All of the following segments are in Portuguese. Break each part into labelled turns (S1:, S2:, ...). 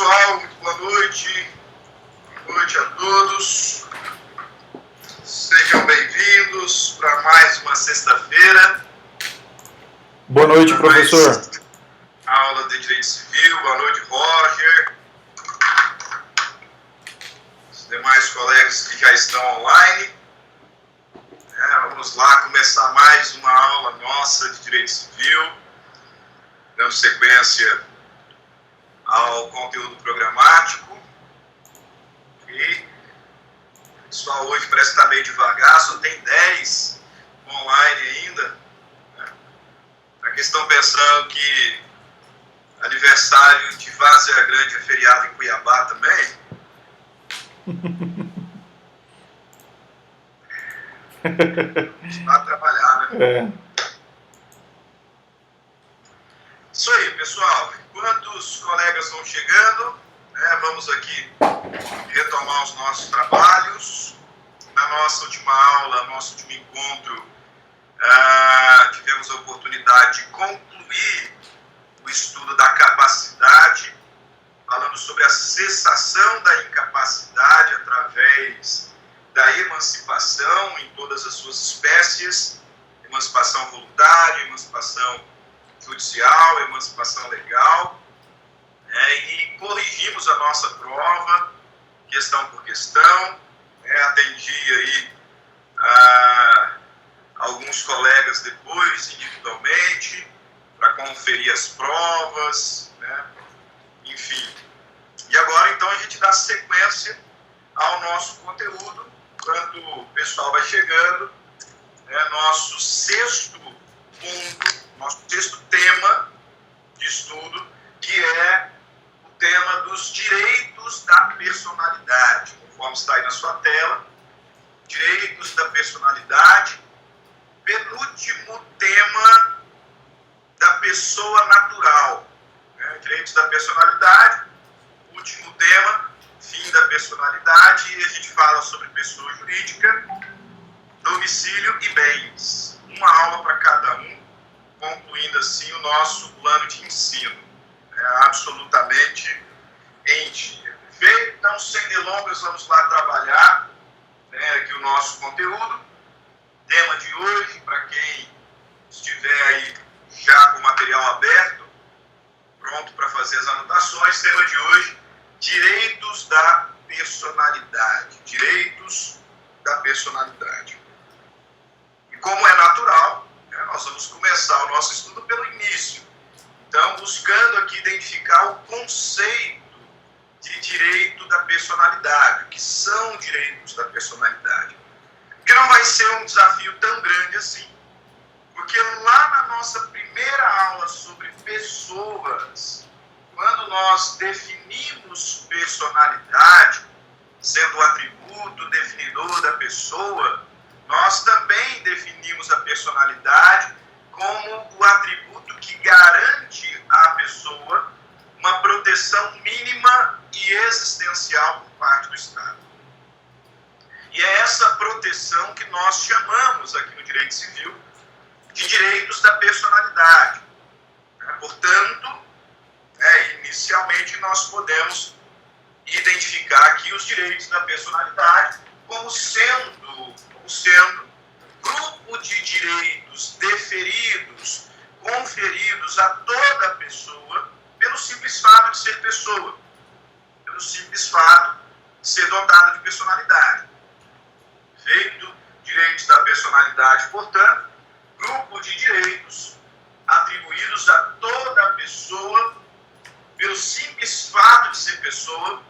S1: pessoal, muito boa noite. Boa noite a todos. Sejam bem-vindos para mais uma sexta-feira.
S2: Boa noite, professor.
S1: Aula de Direito Civil. Boa noite, Roger. Os demais colegas que já estão online. Vamos lá começar mais uma aula nossa de Direito Civil, dando sequência ao conteúdo programático. Ok? O pessoal hoje parece que está meio devagar, só tem 10 online ainda. Para quem estão pensando que aniversário de Várzea Grande é feriado em Cuiabá também. Para trabalhar, né? Isso aí, pessoal. Enquanto os colegas vão chegando, vamos aqui retomar os nossos trabalhos. Na nossa última aula, nosso último encontro, tivemos a oportunidade de concluir o estudo da capacidade, falando sobre a cessação da incapacidade através da emancipação em todas as suas espécies, emancipação voluntária, emancipação judicial, emancipação legal, e corrigimos a nossa prova, questão por questão, atendi aí alguns colegas depois, individualmente, para conferir as provas, enfim. E agora, então, a gente dá sequência ao nosso conteúdo, enquanto o pessoal vai chegando, nosso sexto ponto, nosso sexto tema de estudo, que é o tema dos direitos da personalidade, conforme está aí na sua tela, direitos da personalidade, penúltimo tema da pessoa natural, direitos da personalidade, último tema, fim da personalidade, e a gente fala sobre pessoa jurídica, domicílio e bens. Uma aula para cada um, concluindo assim o nosso plano de ensino, absolutamente em dia. Perfeito? Então, sem delongas, vamos lá trabalhar aqui o nosso conteúdo. Tema de hoje, para quem estiver aí já com o material aberto, pronto para fazer as anotações, tema de hoje, direitos da personalidade. Direitos da personalidade. E como é natural, nós vamos começar o nosso estudo pelo início. Então, buscando aqui identificar o conceito de direito da personalidade. O que são direitos da personalidade? Porque não vai ser um desafio tão grande assim. Porque lá na nossa primeira aula sobre pessoas, quando nós definimos personalidade, sendo o atributo definidor da pessoa, nós também definimos a personalidade como o atributo que garante à pessoa uma proteção mínima e existencial por parte do Estado. E é essa proteção que nós chamamos aqui no direito civil de direitos da personalidade. Portanto, inicialmente nós podemos identificar aqui os direitos da personalidade como sendo grupo de direitos deferidos, conferidos a toda pessoa pelo simples fato de ser pessoa, pelo simples fato de ser dotada de personalidade. Feito direitos da personalidade, portanto, grupo de direitos atribuídos a toda pessoa pelo simples fato de ser pessoa,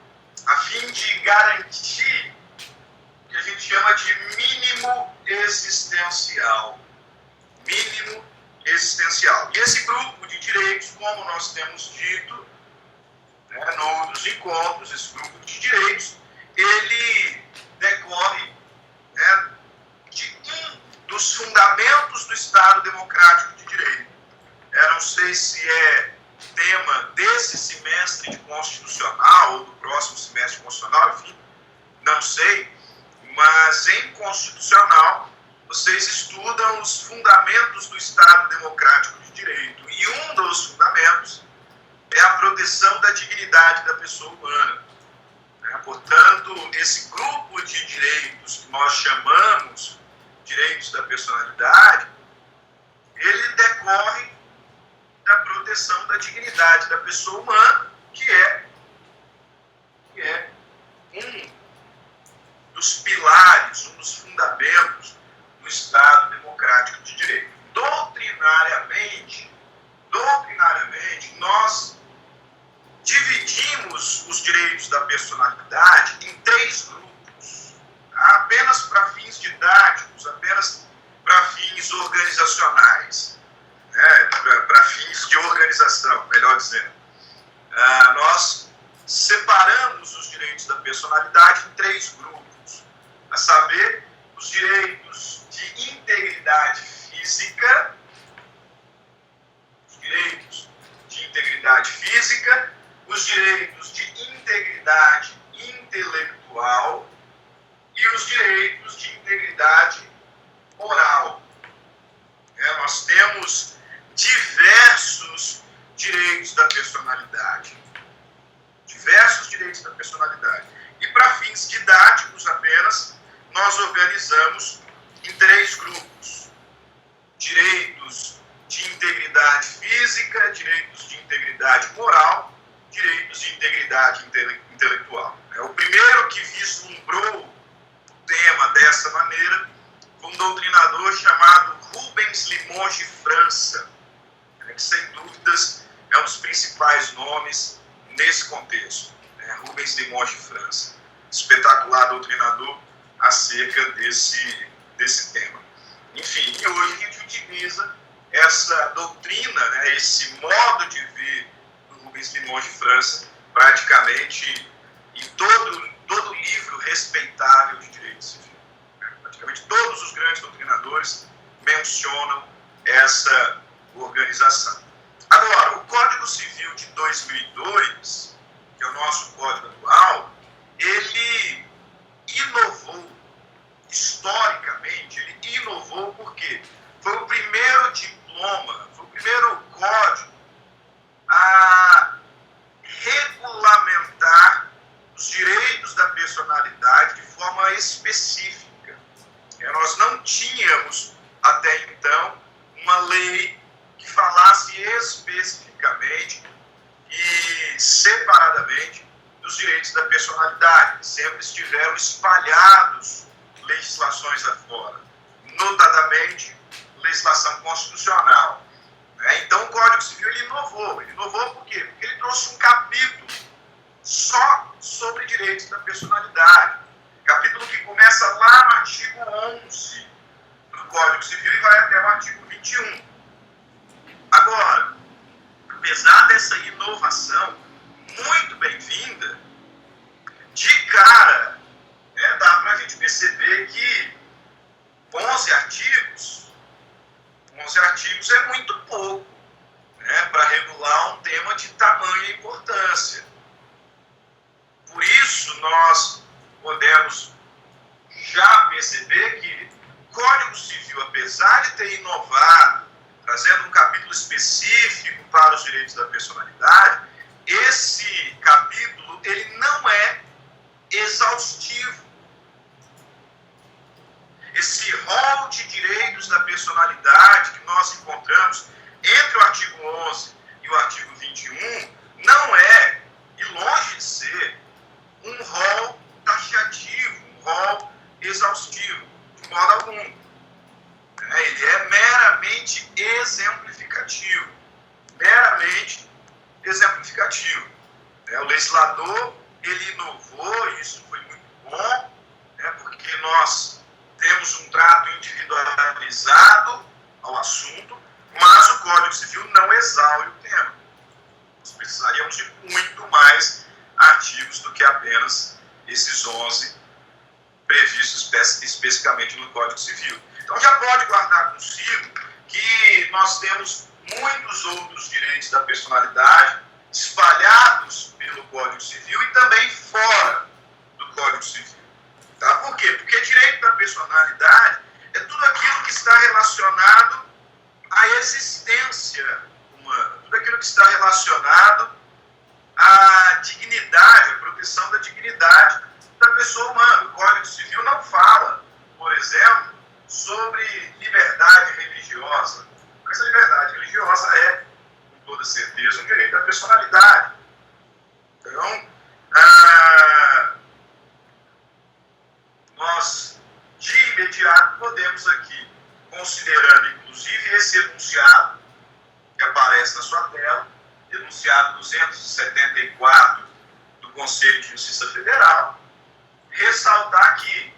S1: a fim de garantir o que a gente chama de mínimo existencial. Mínimo existencial. E esse grupo de direitos, como nós temos dito nos encontros, esse grupo de direitos, ele decorre de um dos fundamentos do Estado Democrático de Direito. Eu não sei se é tema desse semestre de constitucional ou do próximo semestre de constitucional, enfim, não sei, mas em constitucional vocês estudam os fundamentos do Estado Democrático de Direito, e um dos fundamentos é a proteção da dignidade da pessoa humana. Portanto, esse grupo de direitos que nós chamamos direitos da personalidade, ele decorre da proteção da dignidade da pessoa humana, que é um dos pilares, um dos fundamentos do Estado democrático de direito. Doutrinariamente, nós dividimos os direitos da personalidade em 3 grupos, apenas para fins didáticos, apenas para fins organizacionais, para fins de organização, melhor dizendo. Nós separamos os direitos da personalidade em 3 grupos, a saber, os direitos de integridade física, os direitos de integridade intelectual e os direitos de integridade moral. Nós temos diversos direitos da personalidade. E para fins didáticos apenas, nós organizamos em 3 grupos. Direitos de integridade física, direitos de integridade moral, direitos de integridade intelectual. O primeiro que vislumbrou o tema dessa maneira foi um doutrinador chamado Rubens Limoges França, que sem dúvidas é um dos principais nomes nesse contexto. Rubens Limoges França, espetacular doutrinador acerca desse tema. Enfim, e hoje a gente utiliza essa doutrina, esse modo de ver do Rubens Limoges França, praticamente em todo livro respeitável de direito civil. Praticamente todos os grandes doutrinadores mencionam essa organização. Agora, o Código Civil de 2002, que é o nosso código atual, ele inovou, historicamente, porque foi o primeiro diploma, foi o primeiro código a regulamentar os direitos da personalidade de forma específica. Nós não tínhamos, até então, uma lei que falasse especificamente e separadamente dos direitos da personalidade. Sempre estiveram espalhados legislações afora, notadamente legislação constitucional. Então o Código Civil ele inovou. Ele inovou por quê? Porque ele trouxe um capítulo só sobre direitos da personalidade. Capítulo que começa lá no artigo 11 do Código Civil e vai até o artigo 21. Agora, apesar dessa inovação muito bem-vinda, de cara, dá para a gente perceber que 11 artigos é muito pouco, para regular um tema de tamanha importância. Por isso, nós podemos já perceber que o Código Civil, apesar de ter inovado, trazendo um capítulo específico para os direitos da personalidade, esse capítulo ele não é exaustivo. Esse rol de direitos da personalidade que nós encontramos entre o artigo 11 e o artigo 21 não é, e longe de ser, um rol taxativo, um rol exaustivo, de modo algum. Ele é meramente exemplificativo. O legislador, ele inovou, e isso foi muito bom, porque nós temos um trato individualizado ao assunto, mas o Código Civil não exaure o tema. Nós precisaríamos de muito mais artigos do que apenas esses 11 previstos especificamente no Código Civil. Então já pode guardar consigo que nós temos muitos outros direitos da personalidade espalhados pelo Código Civil e também fora do Código Civil. Tá? Por quê? Porque direito da personalidade é tudo aquilo que está relacionado à existência humana, tudo aquilo que está relacionado a dignidade, a proteção da dignidade da pessoa humana. O Código Civil não fala, por exemplo, sobre liberdade religiosa. Mas a liberdade religiosa é, com toda certeza, um direito da personalidade. Então, nós, de imediato, podemos aqui, considerando inclusive esse enunciado que aparece na sua tela, enunciado 274 do Conselho de Justiça Federal, ressaltar que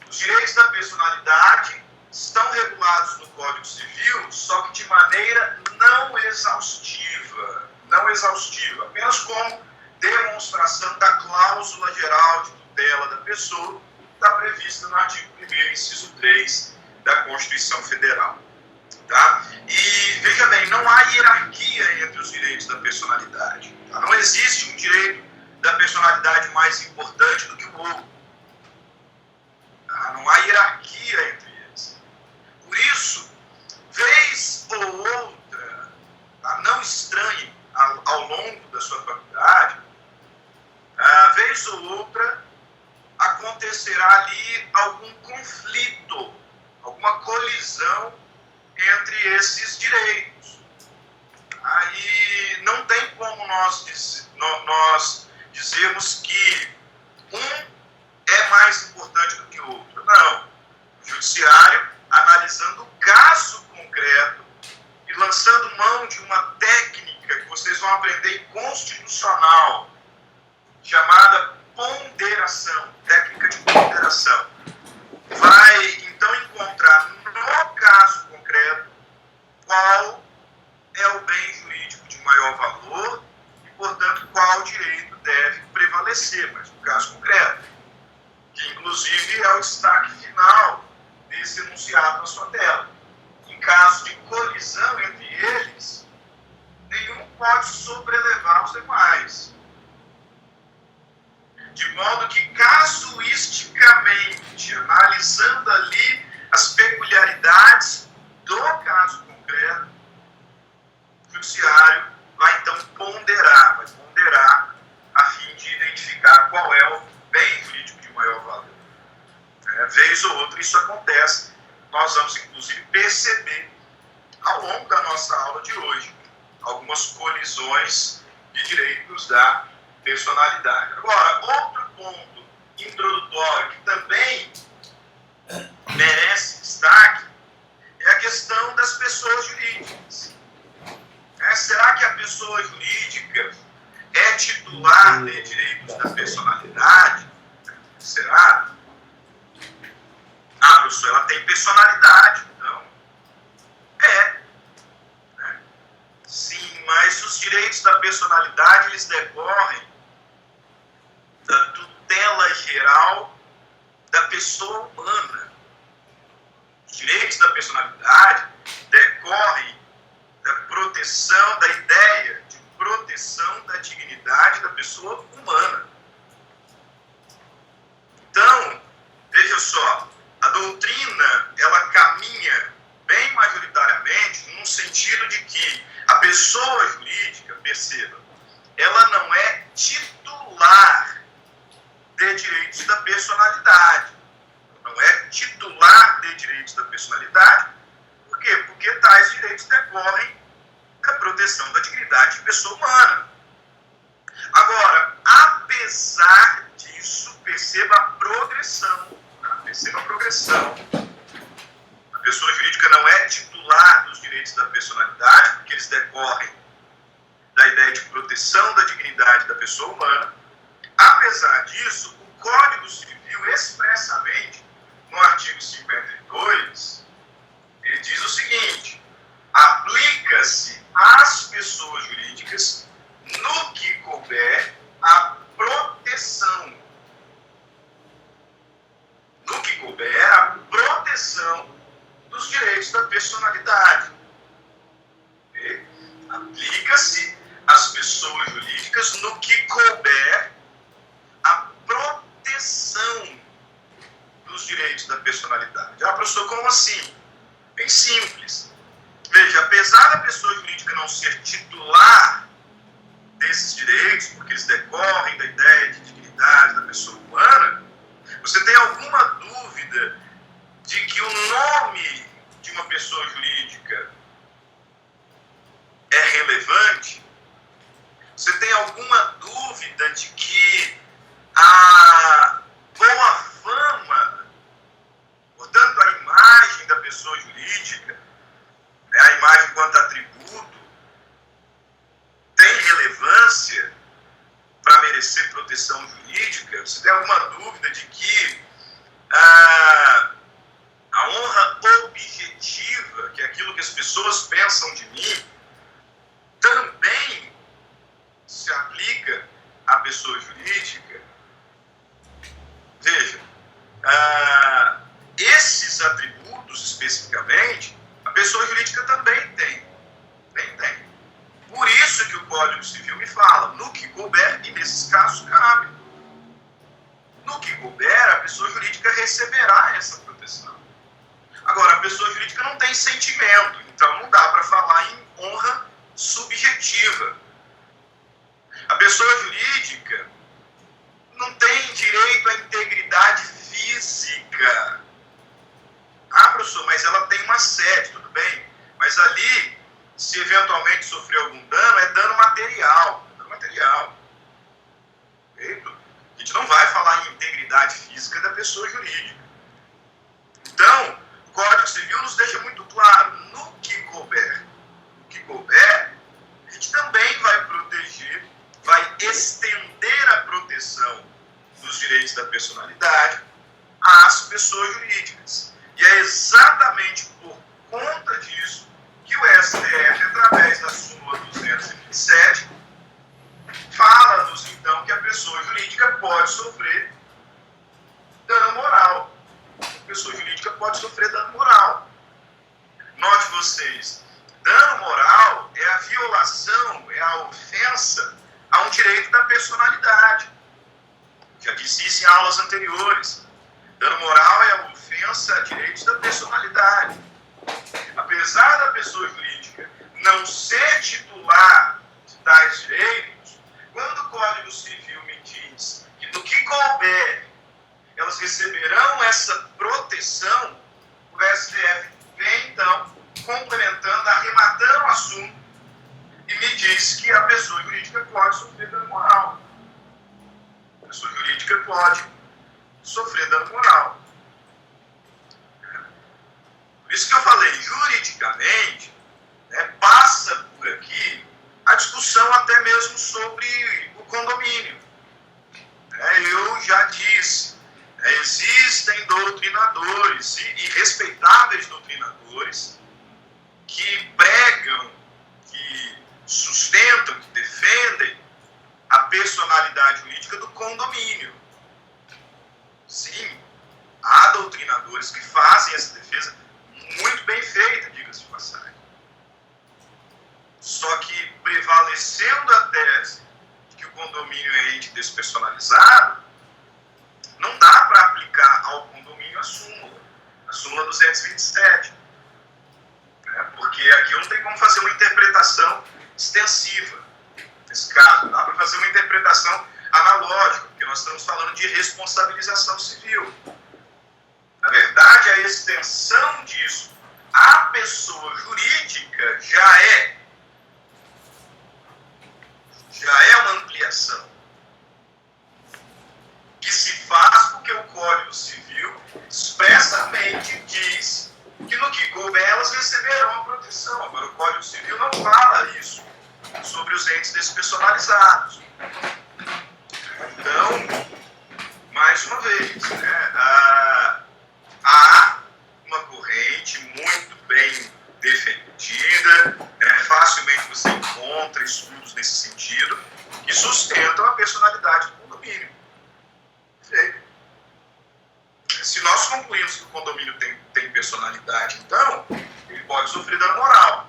S1: os direitos da personalidade estão regulados no Código Civil, só que de maneira não exaustiva, apenas como demonstração da cláusula geral de tutela da pessoa, que está prevista no artigo 1º, inciso 3 da Constituição Federal. Tá? E, veja bem, não há hierarquia entre os direitos da personalidade. Tá? Não existe um direito da personalidade mais importante do que o outro. Tá? Não há hierarquia entre eles. Por isso, vez ou outra, tá? Não estranhe ao longo da sua faculdade, vez ou outra acontecerá ali algum conflito, alguma colisão entre esses direitos. Aí não tem como nós dizermos que um é mais importante do que o outro. Não. O judiciário, analisando o caso concreto e lançando mão de uma técnica que vocês vão aprender em constitucional, chamada ponderação, técnica de ponderação, vai então encontrar no caso concreto qual é o bem jurídico de maior valor e, portanto, qual direito deve prevalecer, mas no caso concreto, que inclusive é o destaque final desse enunciado na sua tela. Em caso de colisão entre eles, nenhum pode sobrelevar os demais. De modo que, casuisticamente, analisando ali as peculiaridades do caso concreto, o judiciário vai então ponderar a fim de identificar qual é o bem jurídico de maior valor. Vez ou outra isso acontece, nós vamos inclusive perceber ao longo da nossa aula de hoje algumas colisões de direitos da personalidade. Agora, outro ponto introdutório que também merece destaque é a questão das pessoas jurídicas. Será que a pessoa jurídica é titular de direitos da personalidade? Será? Professor, ela tem personalidade, então sim, mas os direitos da personalidade, eles decorrem da tutela geral da pessoa humana. Os direitos da personalidade decorrem da proteção, da ideia de proteção da dignidade da pessoa humana. Então, veja só, a doutrina, ela caminha bem majoritariamente num sentido de que a pessoa jurídica, perceba, ela não é titular de direitos da personalidade. Não é titular de direitos da personalidade. Por quê? Porque tais direitos decorrem da proteção da dignidade de pessoa humana. Agora, apesar disso, perceba a progressão. Perceba a progressão. A pessoa jurídica não é titular dos direitos da personalidade, porque eles decorrem da ideia de proteção da dignidade da pessoa humana. Apesar disso, o Código Civil, expressamente, no artigo 52, ele diz o seguinte: aplica-se às pessoas jurídicas, no que couber, a proteção. No que couber, a proteção dos direitos da personalidade. Okay? Aplica-se às pessoas jurídicas, no que couber, a proteção dos direitos da personalidade. Professor, como assim? Bem simples. Veja, apesar da pessoa jurídica não ser titular desses direitos, porque eles decorrem da ideia de dignidade da pessoa humana, você tem alguma dúvida de que o nome de uma pessoa jurídica é relevante? Você tem alguma dúvida de que a boa fama, portanto, a imagem da pessoa jurídica, né, a imagem quanto atributo, tem relevância para merecer proteção jurídica? Você tem alguma dúvida de que a honra objetiva, que é aquilo que as pessoas pensam de mim, também se aplica à pessoa jurídica? Veja, esses atributos especificamente, a pessoa jurídica também tem. Por isso que o Código Civil me fala, no que couber, e nesses casos cabe. No que couber, a pessoa jurídica receberá essa proteção. Agora, a pessoa jurídica não tem sentimento, então não dá para falar em honra subjetiva. A pessoa jurídica não tem direito à integridade física. Ah, professor, mas ela tem uma sede, tudo bem. Mas ali, se eventualmente sofrer algum dano, é dano material. A gente não vai falar em integridade física da pessoa jurídica. Então, o Código Civil nos deixa muito claro, no que couber, a gente também vai proteger, vai estender a proteção dos direitos da personalidade às pessoas jurídicas. E é exatamente por conta disso que o STF, através da súmula 227, fala-nos então que a pessoa jurídica pode sofrer dano moral. A pessoa jurídica pode sofrer dano moral. Note vocês, dano moral é a violação, é a ofensa a um direito da personalidade. Já disse isso em aulas anteriores. Dano moral é a ofensa a direitos da personalidade. Apesar da pessoa jurídica não ser titular de tais direitos, quando o Código Civil me diz que no que couber elas receberão essa proteção, o STF vem então complementando, arrematando o assunto e me diz que a pessoa jurídica pode sofrer dano moral. A pessoa jurídica pode sofrer dano moral. Por isso que eu falei, juridicamente, passa por aqui a discussão até mesmo sobre o condomínio. Eu já disse, existem doutrinadores e respeitáveis doutrinadores que pregam, que sustentam, que defendem a personalidade jurídica do condomínio. Sim, há doutrinadores que fazem essa defesa muito bem feita, diga-se de passagem. Só que prevalecendo a tese de que o condomínio é ente despersonalizado, não dá para aplicar ao condomínio a súmula 227. Porque aqui eu não tenho como fazer uma interpretação extensiva. Nesse caso, dá para fazer uma interpretação analógica, porque nós estamos falando de responsabilização civil. Na verdade, a extensão disso à pessoa jurídica já é uma ampliação que se faz porque o Código Civil expressamente diz que no que couber elas receberão a proteção. Agora, o Código Civil não fala isso sobre os entes despersonalizados. Então, mais uma vez, há uma corrente muito bem defendida, facilmente você encontra estudos nesse sentido, que sustentam a personalidade do condomínio. Se nós concluímos que o condomínio tem personalidade, então, ele pode sofrer dano moral.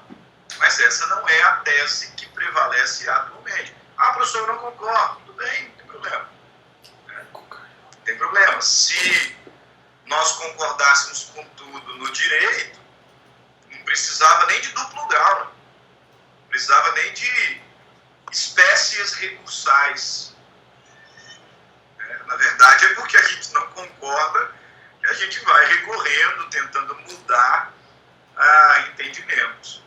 S1: Mas essa não é a tese que prevalece atualmente. Ah, professor, eu não concordo. Tudo bem, não tem problema. Não tem problema. Se nós concordássemos com tudo no direito, não precisava nem de duplo grau. Não precisava nem de espécies recursais. Na verdade, é porque a gente não concorda que a gente vai recorrendo, tentando mudar entendimentos.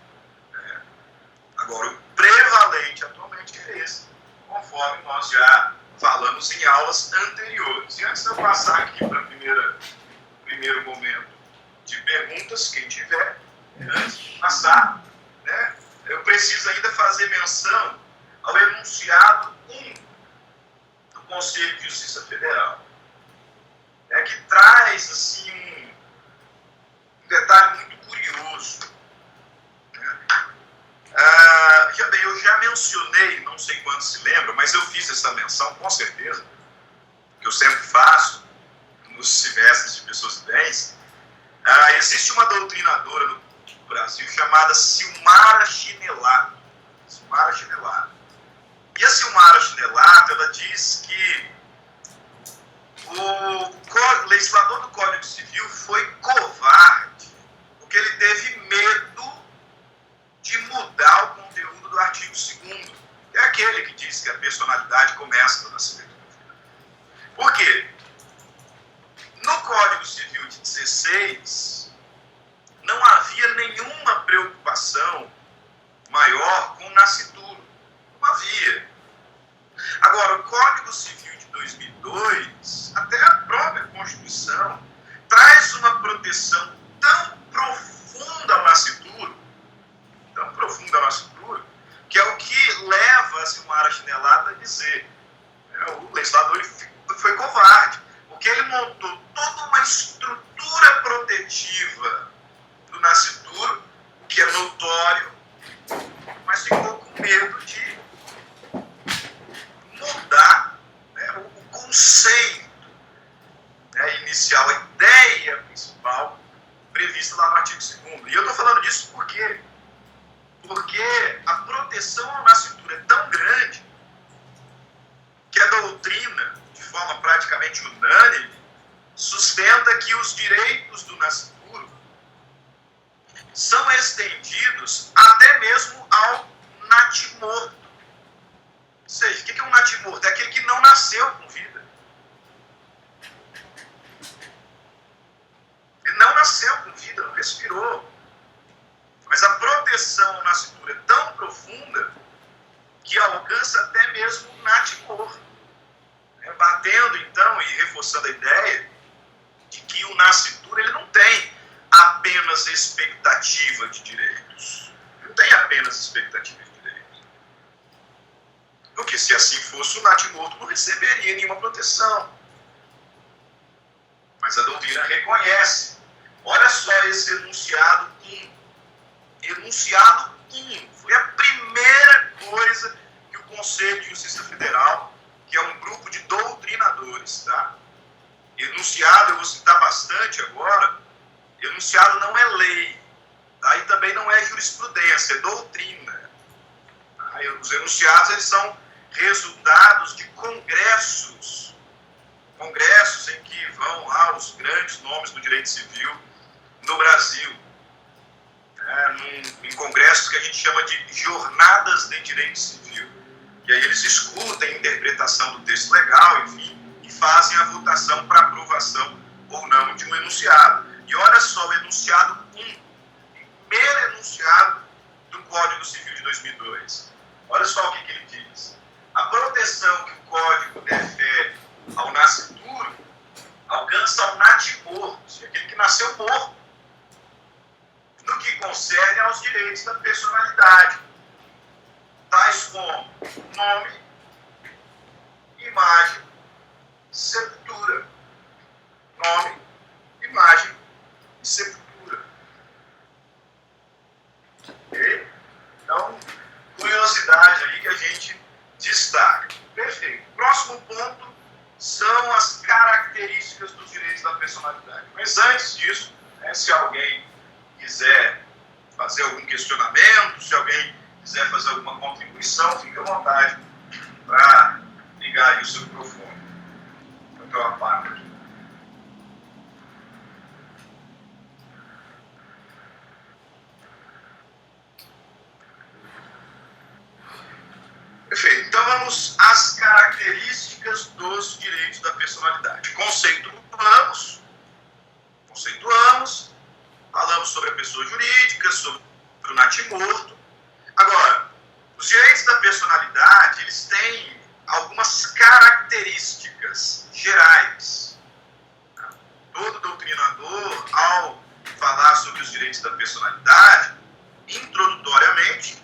S1: Agora, o prevalente atualmente é esse, conforme nós já falamos em aulas anteriores. E antes de eu passar aqui para o primeiro momento de perguntas, quem tiver, antes de passar, né, eu preciso ainda fazer menção ao enunciado 1 do Conselho de Justiça Federal, que traz assim, um detalhe muito curioso. Eu já mencionei, não sei quantos se lembram, mas eu fiz essa menção, com certeza, que eu sempre faço nos semestres de pessoas e bens. Existe uma doutrinadora no Brasil chamada Silmara Chinelato. E a Silmara Chinelato, ela diz que o legislador do Código Civil foi covarde, porque ele teve medo de mudar o conteúdo do artigo 2º, que é aquele que diz que a personalidade começa no nascimento. Por quê? No Código Civil de 16, não havia nenhuma preocupação maior com o nascituro. Não havia. Agora, o Código Civil de 2002, até a própria Constituição, traz uma proteção tão profunda ao nascituro, que é o que leva a Silmara Chinelato a dizer, o legislador foi covarde, porque ele montou toda uma estrutura protetiva do nascituro, o que é notório, mas ficou com medo de mudar, o conceito, inicial, a ideia principal prevista lá no artigo 2º. E eu estou falando disso por quê? Porque a proteção ao nascituro é tão grande que a doutrina, de forma praticamente unânime, sustenta que os direitos do nascituro são estendidos até mesmo ao natimorto. Ou seja, o que é um natimorto? É aquele que não nasceu com vida. Ele não nasceu com vida, não respirou. Mas a proteção ao nascituro é tão profunda que alcança até mesmo o natimorto. Batendo, então, e reforçando a ideia de que o nascituro ele não tem apenas expectativa de direitos. Não tem apenas expectativa de direitos. Porque se assim fosse, o natimorto não receberia nenhuma proteção. Mas a doutrina reconhece. Olha só esse enunciado 1. Enunciado 1. Foi a primeira coisa que o Conselho de Justiça Federal, que é um grupo de doutrinadores, tá? Enunciado, eu vou citar bastante agora, enunciado não é lei, tá? E também não é jurisprudência, é doutrina. Tá? Os enunciados, eles são resultados de congressos em que vão lá os grandes nomes do direito civil no Brasil. Em congressos que a gente chama de jornadas de direito civil. E aí eles discutem a interpretação do texto legal, enfim, e fazem a votação para aprovação ou não de um enunciado. E olha só, o enunciado 1, primeiro enunciado do Código Civil de 2002. Olha só o que ele diz. A proteção que o Código defere ao nascituro alcança ao natimorto, aquele que nasceu morto, no que concerne aos direitos da personalidade, tais como nome, imagem, sepultura. Nome, imagem e sepultura. Ok? Então, curiosidade aí que a gente destaca. Perfeito. Próximo ponto são as características dos direitos da personalidade. Mas antes disso, se alguém quiser fazer algum questionamento, se alguém quiser fazer alguma contribuição, fique à vontade para ligar aí o seu microfone. Então, a parte aqui. Perfeito. Então vamos às características dos direitos da personalidade. Conceituamos, falamos sobre a pessoa jurídica, sobre o natimorto. Agora, os direitos da personalidade, eles têm algumas características gerais. Todo doutrinador, ao falar sobre os direitos da personalidade, introdutoriamente,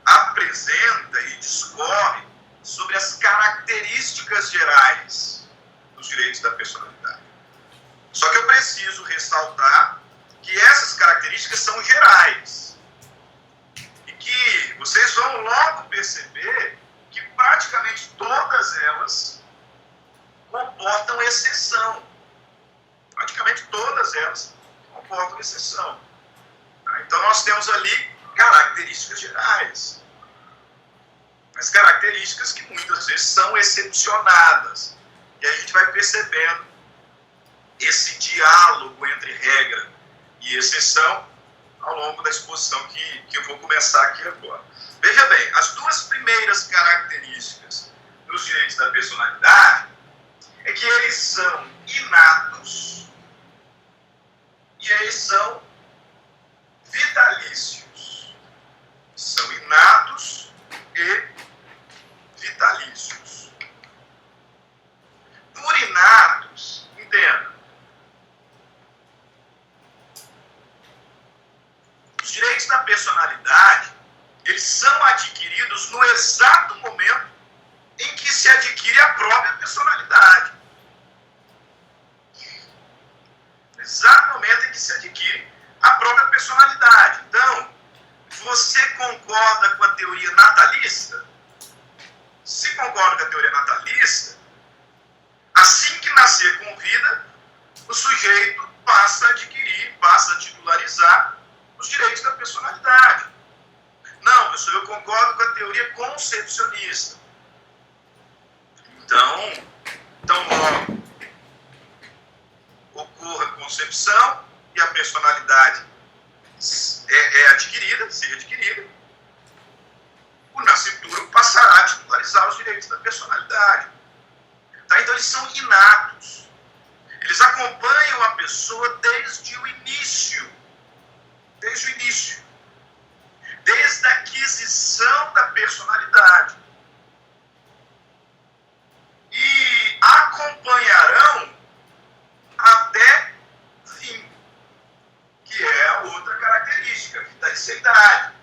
S1: apresenta e discorre sobre as características gerais dos direitos da personalidade. Só que eu preciso ressaltar que essas características são gerais e que vocês vão logo perceber que praticamente todas elas comportam exceção. Praticamente todas elas comportam exceção. Então nós temos ali características gerais, mas características que muitas vezes são excepcionadas. E aí a gente vai percebendo esse diálogo entre regra e exceção ao longo da exposição que eu vou começar aqui agora. Veja bem, as duas primeiras características dos direitos da personalidade é que eles são inatos e eles são vitalícios. São inatos e vitalícios. Por inatos, entenda, os direitos da personalidade, eles são adquiridos no exato momento em que se adquire a própria personalidade. No exato momento em que se adquire a própria personalidade. Então, você concorda com a teoria natalista? Se concorda com a teoria natalista, assim que nascer com vida, o sujeito passa a adquirir, passa a titularizar os direitos da personalidade. Não, professor, eu concordo com a teoria concepcionista. Então logo, ocorra a concepção e a personalidade seja adquirida, o nascituro passará a titularizar os direitos da personalidade. Tá? Então eles são inatos. Eles acompanham a pessoa desde o início. Desde a aquisição da personalidade. E acompanharão até fim, que é a outra característica, a vitaliciedade.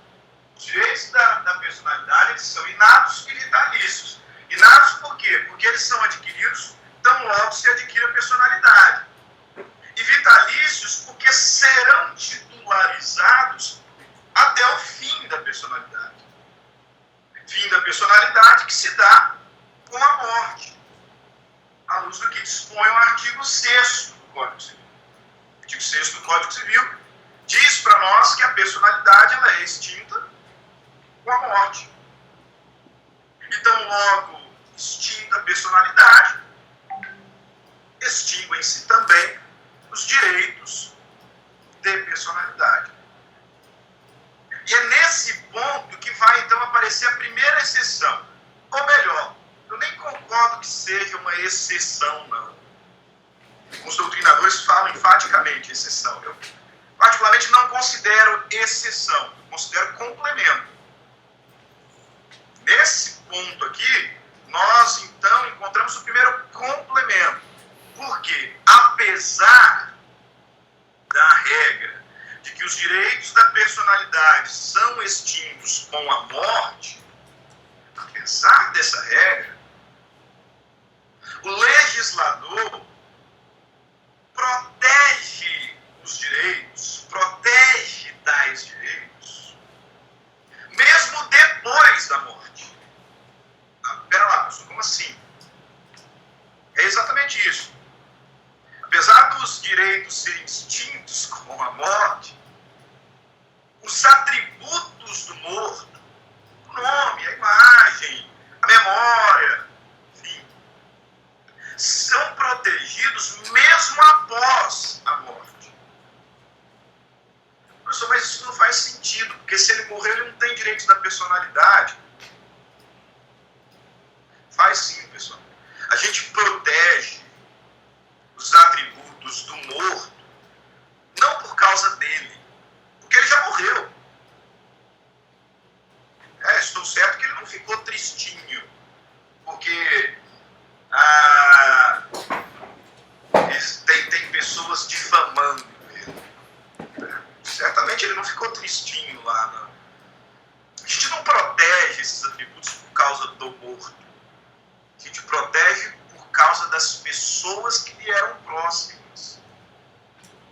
S1: Os direitos da personalidade, eles são inatos e vitalícios. Inatos por quê? Porque eles são adquiridos tão logo se adquire a personalidade. E vitalícios porque serão titularizados até o fim da personalidade. Fim da personalidade que se dá com a morte, à luz do que dispõe o artigo 6º do Código Civil. O artigo 6º do Código Civil diz para nós que a personalidade ela é extinta com a morte. Então, logo extinta a personalidade, extinguem-se também os direitos de personalidade. E é nesse ponto que vai, então, aparecer a primeira exceção. Ou melhor, eu nem concordo que seja uma exceção, não. Os doutrinadores falam enfaticamente exceção. Eu, particularmente, não considero exceção, eu considero complemento. Nesse ponto aqui, nós, então, encontramos o primeiro complemento. Porque, apesar da regra de que os direitos da personalidade são extintos com a morte, apesar dessa regra, o legislador protege os direitos, protege tais direitos, mesmo depois da morte. Pera lá, professor, como assim? É exatamente isso. Apesar dos direitos serem extintos com a morte, os atributos do morto, o nome, a imagem, a memória, enfim, são protegidos mesmo após a morte. Professor, mas isso não faz sentido, porque se ele morrer, ele não tem direitos da personalidade. faz sim, pessoal. A gente protege os atributos do morto, não por causa dele, porque ele já morreu. Estou certo que ele não ficou tristinho, porque tem pessoas difamando ele. Certamente ele não ficou tristinho lá. Não. A gente não protege esses atributos por causa do morto. A gente protege por causa das pessoas que lhe eram próximas.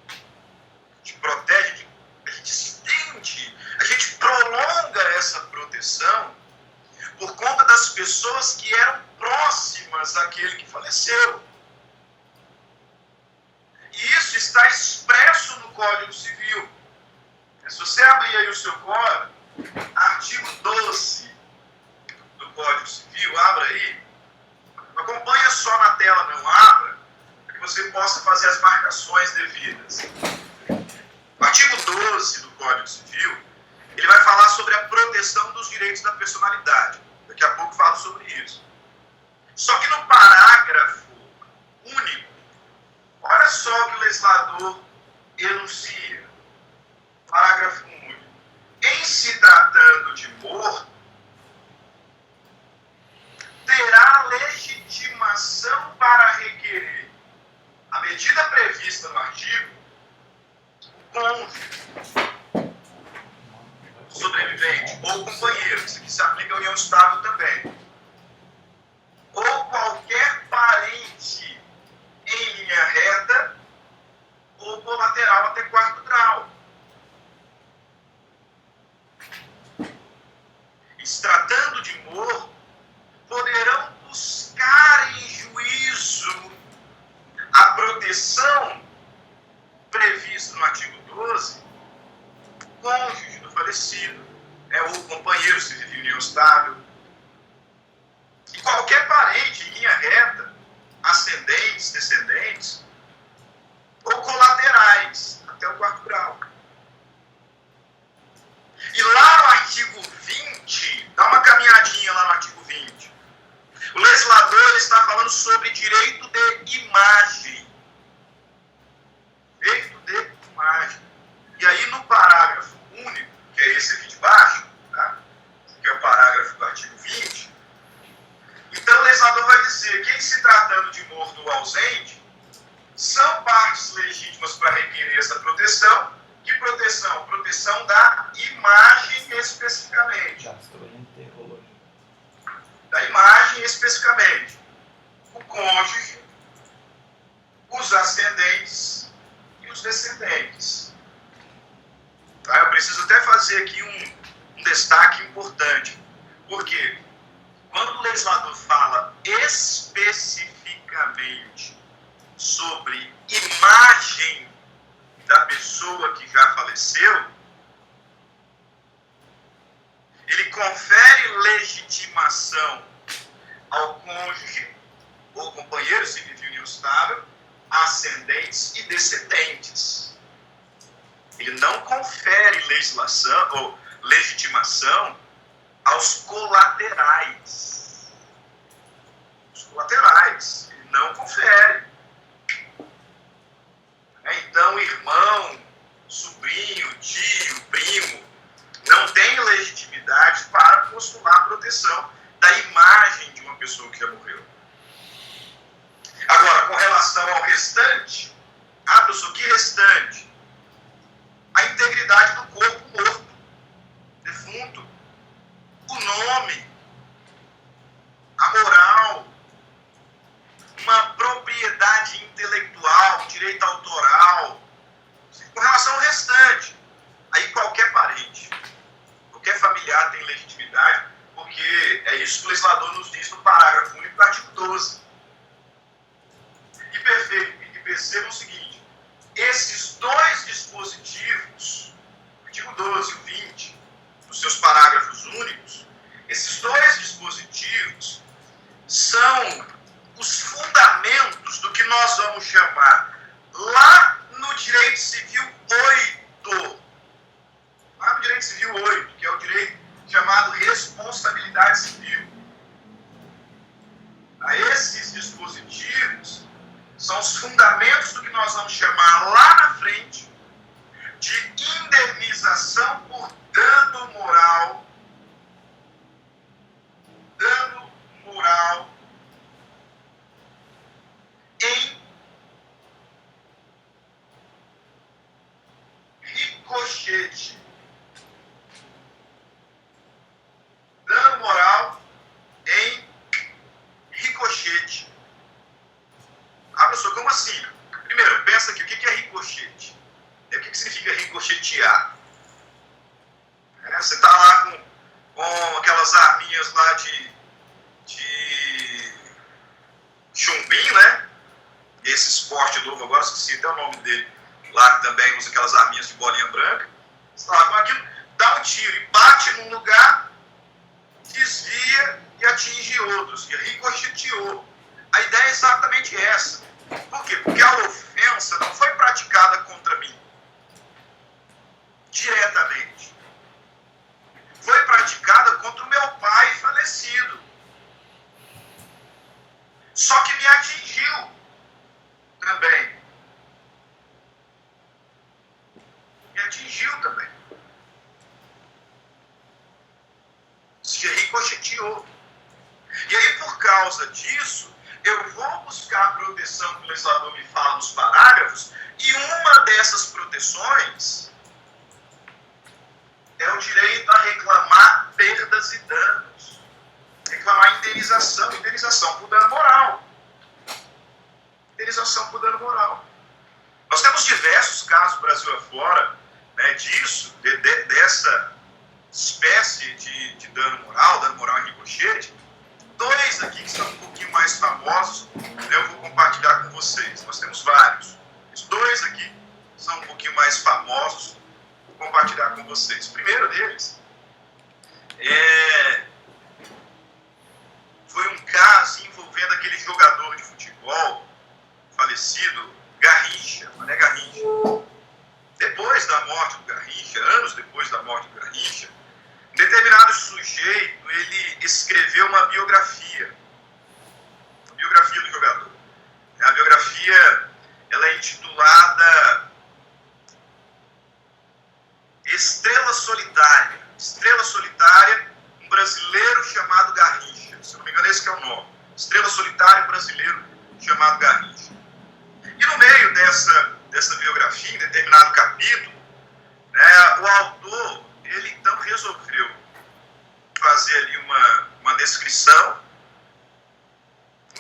S1: A gente protege, a gente estende, a gente prolonga essa proteção por conta das pessoas que eram próximas àquele que faleceu. E isso está expresso no Código Civil. Se você abrir aí o seu código, artigo 12 do Código Civil, abra aí. Não acompanha só na tela, não abra, para que você possa fazer as marcações devidas. O artigo 12 do Código Civil, ele vai falar sobre a proteção dos direitos da personalidade. Daqui a pouco falo sobre isso. Só que no parágrafo único, olha só o que o legislador enuncia. Parágrafo único. Em se tratando de morto, terá legitimação para requerer a medida prevista no artigo o cônjuge, sobrevivente ou companheiro. Isso aqui se aplica à união estável também. Ou qualquer parente em linha reta ou colateral até quarto grau. Se tratando de morto, poderão buscar em juízo a proteção prevista no artigo 12, cônjuge do falecido, ou companheiro se vive em união estável, e qualquer parente em linha reta, ascendentes, descendentes, ou colaterais, até o quarto grau. E lá no artigo 20, dá uma caminhadinha lá no artigo 20, o legislador está falando sobre direito de imagem. Direito de imagem. E aí no parágrafo único, que é esse aqui de baixo, tá? Que é o parágrafo do artigo 20, então o legislador vai dizer que em se tratando de morto ou ausente, são partes legítimas para requerer essa proteção. Que proteção? Proteção da imagem especificamente. Da imagem especificamente. O cônjuge, os ascendentes e os descendentes. Tá? Eu preciso até fazer aqui um destaque importante. Porque quando o legislador fala especificamente sobre imagem da pessoa que já faleceu, ele confere legitimação ao cônjuge ou companheiro se vive em união estável, ascendentes e descendentes. Ele não confere legislação ou legitimação aos colaterais. Os colaterais, ele não confere. Então, irmão, sobrinho, tio, primo, não tem legitimidade para postular a proteção da imagem de uma pessoa que já morreu. Agora, com relação ao restante, professor, que restante? A integridade do corpo morto, defunto, o nome, a moral, uma propriedade intelectual, direito autoral. Com relação ao restante, aí qualquer parente, qualquer familiar tem legitimidade, porque é isso que o legislador nos diz no parágrafo único do artigo 12. E percebam o seguinte, esses dois dispositivos, o artigo 12 e o 20, nos seus parágrafos únicos, esses dois dispositivos são os fundamentos do que nós vamos chamar lá no Direito Civil 8. Lá no Direito Civil 8, que é o direito chamado responsabilidade civil. ricochete. Dano moral em ricochete. Ah, professor, como assim? Primeiro, pensa aqui, o que é ricochete? O que significa ricochetear? Você está lá com aquelas arminhas lá de chumbim, né? Esse esporte novo, agora esqueci até o nome dele, lá que também usa aquelas arminhas de bolinha branca. Você está lá com aquilo, dá um tiro e bate num lugar, desvia e atinge outros, e ricocheteou. A ideia é exatamente essa. Por quê? Porque a ofensa não foi praticada contra mim diretamente. Foi praticada contra o meu pai falecido. Só que me atingiu também. Me atingiu também. Se ricocheteou. E aí, por causa disso, eu vou buscar a proteção que o legislador me fala nos parágrafos, e uma dessas proteções é o direito a reclamar perdas e danos. Reclamar indenização por dano moral. Indenização por dano moral. Nós temos diversos casos Brasil afora, né, disso, dessa espécie de dano moral em ricochete. Dois aqui que são um pouquinho mais famosos, né, eu vou compartilhar com vocês. Nós temos vários. Os dois aqui são um pouquinho mais famosos, vou compartilhar com vocês. O primeiro deles foi um caso envolvendo aquele jogador de futebol falecido, Garrincha, Mané Garrincha. Depois da morte do Garrincha, anos depois da morte do Garrincha, um determinado sujeito, ele escreveu uma biografia do jogador. A biografia, ela é intitulada Estrela Solitária. Estrela Solitária, um brasileiro chamado Garrincha. Se eu não me engano, esse que é o nome. Estrela Solitária, um brasileiro chamado Garrincha. E no meio dessa biografia, em determinado capítulo, né, o autor, ele então resolveu fazer ali uma descrição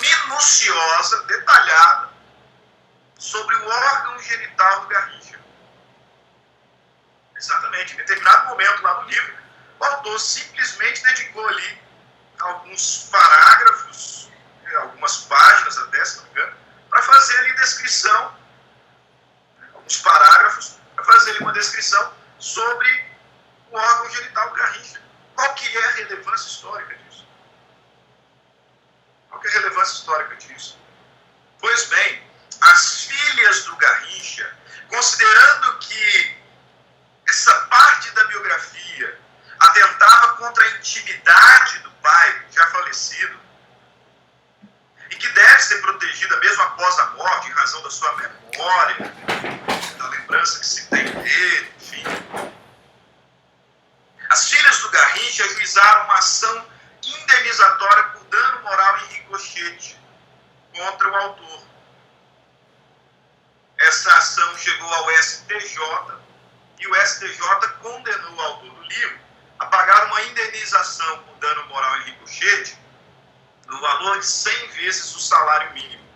S1: minuciosa, detalhada, sobre o órgão genital do Garrincha. Exatamente, em determinado momento lá no livro, o autor simplesmente dedicou ali alguns parágrafos, algumas páginas até, se não me engano, para fazer ali descrição, alguns parágrafos, para fazer ali uma descrição sobre o órgão genital do Garrincha. Qual que é a relevância histórica disso? Qual que é a relevância histórica disso? Pois bem, as filhas do Garrincha, considerando que essa parte da biografia atentava contra a intimidade do pai, já falecido, e que deve ser protegida mesmo após a morte, em razão da sua memória, da lembrança que se tem dele, enfim. As filhas do Garrincha ajuizaram uma ação indenizatória por dano moral em ricochete contra o autor. Essa ação chegou ao STJ e o STJ condenou o autor do livro a pagar uma indenização por dano moral em ricochete no valor de 100 vezes o salário mínimo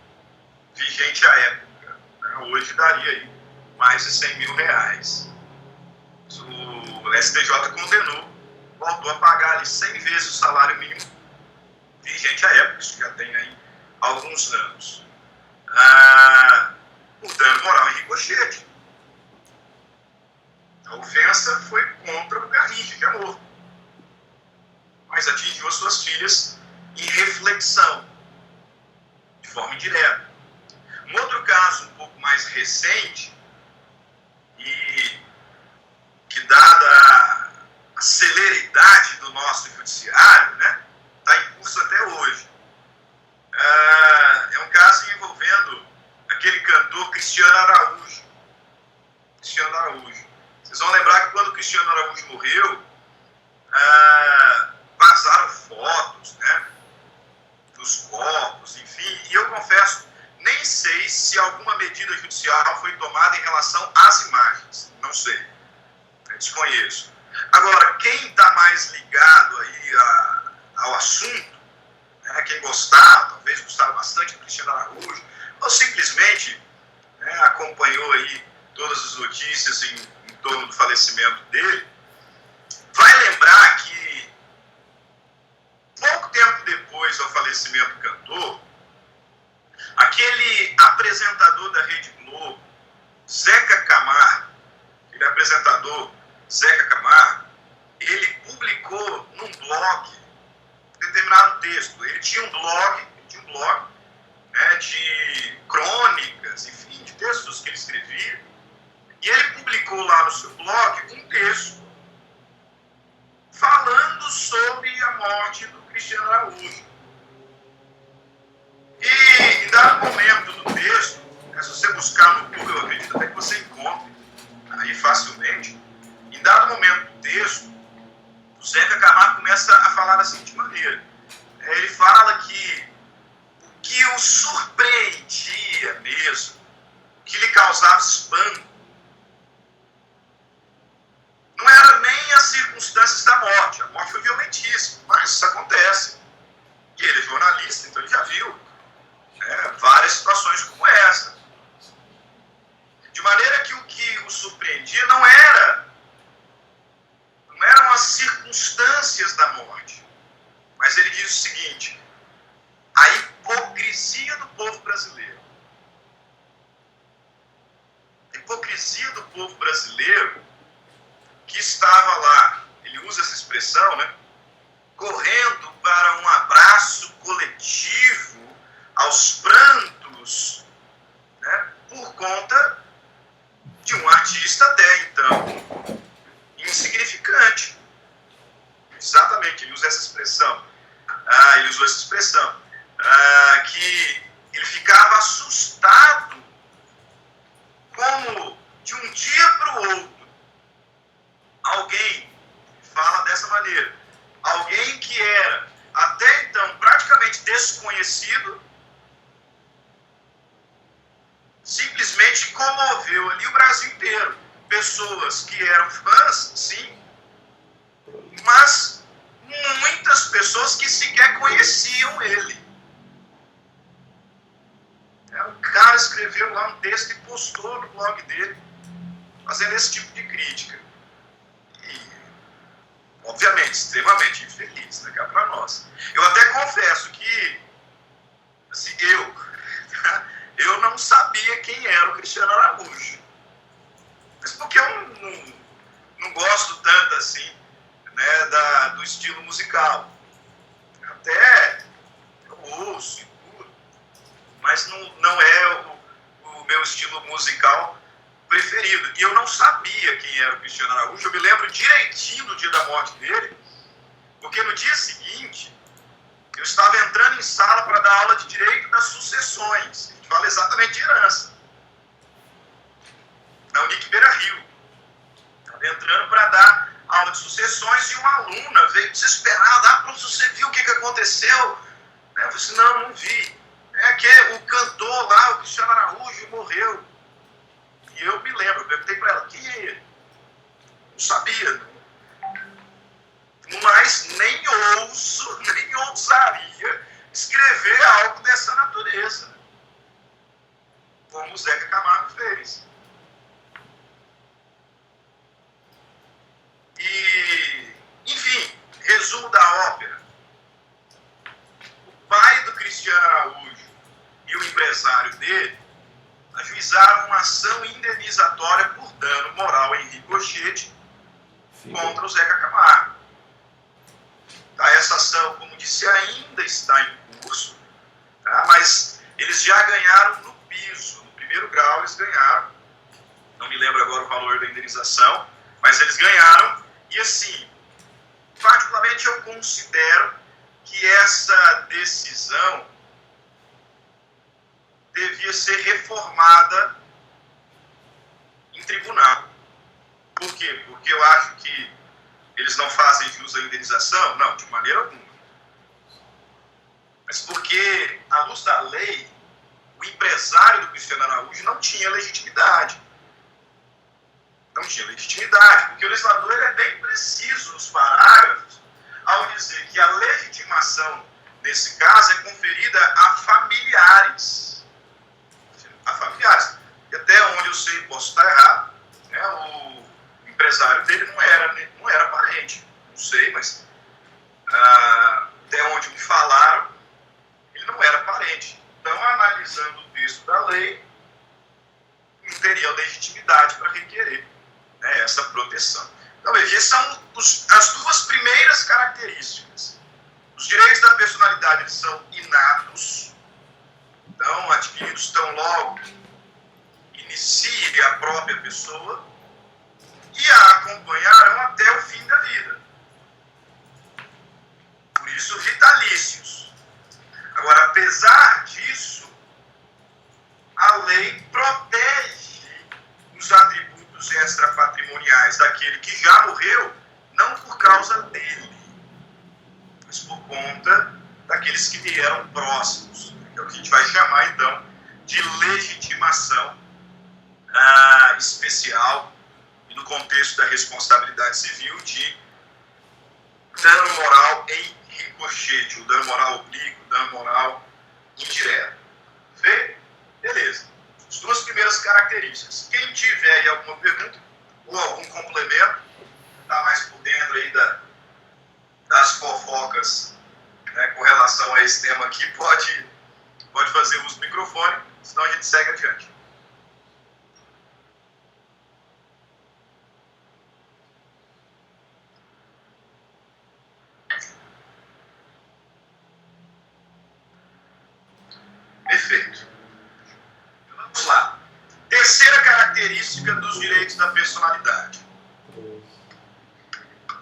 S1: vigente à época. Hoje daria aí mais de 100 mil reais. O STJ condenou o autor a pagar ali 100 vezes o salário mínimo vigente à época, isso já tem aí alguns anos. O dano moral em ricochete. A ofensa foi contra o Garrincha, que é morto. Mas atingiu as suas filhas em reflexão, de forma indireta. Um outro caso um pouco mais recente, e que dada a celeridade do nosso judiciário, né, está em curso até hoje. É um caso envolvendo aquele cantor Cristiano Araújo. Cristiano Araújo. Vocês vão lembrar que quando o Cristiano Araújo morreu, vazaram fotos, né, dos corpos, enfim, e eu confesso, nem sei se alguma medida judicial foi tomada em relação às imagens, não sei. assunto, né, quem gostava, talvez gostava bastante do Cristiano Araújo, ou simplesmente, né, acompanhou aí todas as notícias em torno do falecimento dele, vai lembrar que pouco tempo depois do falecimento do cantor, aquele apresentador da Rede Globo, Zeca Camargo, ele publicou num blog um determinado texto. Ele tinha um blog, né, de crônicas, enfim, de textos que ele escrevia, e ele publicou lá no seu blog um texto falando sobre a morte do Cristiano Araújo. E em dado momento do texto, se você buscar no Google, eu acredito até que você encontre aí facilmente, em dado momento do texto, o Zeca Camargo começa a falar da seguinte maneira. Ele fala que o que o surpreendia mesmo, o que lhe causava espanto, não era nem as circunstâncias da morte. A morte foi violentíssima, mas isso acontece. E ele é jornalista, então ele já viu, né, várias situações como essa. De maneira que o que o surpreendia não eram as circunstâncias da morte. Mas ele diz o seguinte: a hipocrisia do povo brasileiro. A hipocrisia do povo brasileiro que estava lá, ele usa essa expressão, né, correndo para um abraço coletivo aos prantos, né, por conta de um artista até então insignificante. Exatamente, ele usa essa expressão. Ele usou essa expressão. Que ele ficava assustado, como de um dia para o outro, alguém fala dessa maneira, alguém que era até então praticamente desconhecido, simplesmente comoveu ali o Brasil inteiro. Pessoas que eram fãs, sim, mas muitas pessoas que sequer conheciam ele. O cara escreveu lá um texto e postou no blog dele, fazendo esse tipo de crítica. E, obviamente, extremamente infeliz, né, cá para nós. Eu até confesso que, assim, eu não sabia quem era o Cristiano Araújo. Mas porque eu não gosto tanto assim, né, do estilo musical. Até eu ouço e tudo, mas não é o meu estilo musical preferido. E eu não sabia quem era o Cristiano Araújo. Eu me lembro direitinho do dia da morte dele, porque no dia seguinte eu estava entrando em sala para dar aula de Direito das Sucessões. A gente fala exatamente de herança, na Unic Beira-Rio. Estava entrando para dar aula de sucessões e uma aluna veio desesperada. Professor, você viu o que aconteceu? Eu falei assim, não vi. É que o cantor lá, o Cristiano Araújo, morreu. E eu me lembro, eu perguntei para ela, quem é ele? Não sabia. Mas nem ousaria escrever algo dessa natureza, como o Zeca Camargo fez. E, enfim, resumo da ópera. O pai do Cristiano Araújo e o empresário dele ajuizaram uma ação indenizatória por dano moral em ricochete contra o Zeca Camargo. Essa ação, como disse, ainda está em curso, tá? Mas eles já ganharam no piso, no primeiro grau eles ganharam, não me lembro agora o valor da indenização, mas eles ganharam. E assim, particularmente eu considero que essa decisão devia ser reformada em tribunal. Por quê? Porque eu acho que eles não fazem jus à indenização? Não, de maneira alguma. Mas porque, à luz da lei, o empresário do Cristiano Araújo não tinha legitimidade. Não tinha legitimidade, porque o legislador ele é bem preciso nos parágrafos, ao dizer que a legitimação, nesse caso, é conferida a familiares. A familiares. E até onde eu sei, posso estar errado, né, o empresário dele não era parente. Não sei, mas até onde me falaram, ele não era parente. Então, analisando o texto da lei, não teria legitimidade para requerer, né, essa proteção. Então, veja, essas são as duas primeiras características. Os direitos da personalidade, eles são inatos, então, adquiridos tão logo inicie a própria pessoa e a acompanharão até o fim da vida. Por isso, vitalícios. Agora, apesar disso, a lei protege os atributos extrapatrimoniais daquele que já morreu, não por causa dele, mas por conta daqueles que vieram próximos. É o que a gente vai chamar, então, de legitimação especial, e no contexto da responsabilidade civil, de dano moral em ricochete, o dano moral oblíquo, dano moral indireto. Feito? Beleza. As duas primeiras características. Quem tiver aí alguma pergunta ou algum complemento, está mais por dentro aí das fofocas, né, com relação a esse tema aqui, pode fazer uso do microfone, senão a gente segue adiante. Perfeito. Vamos lá. Terceira característica dos direitos da personalidade.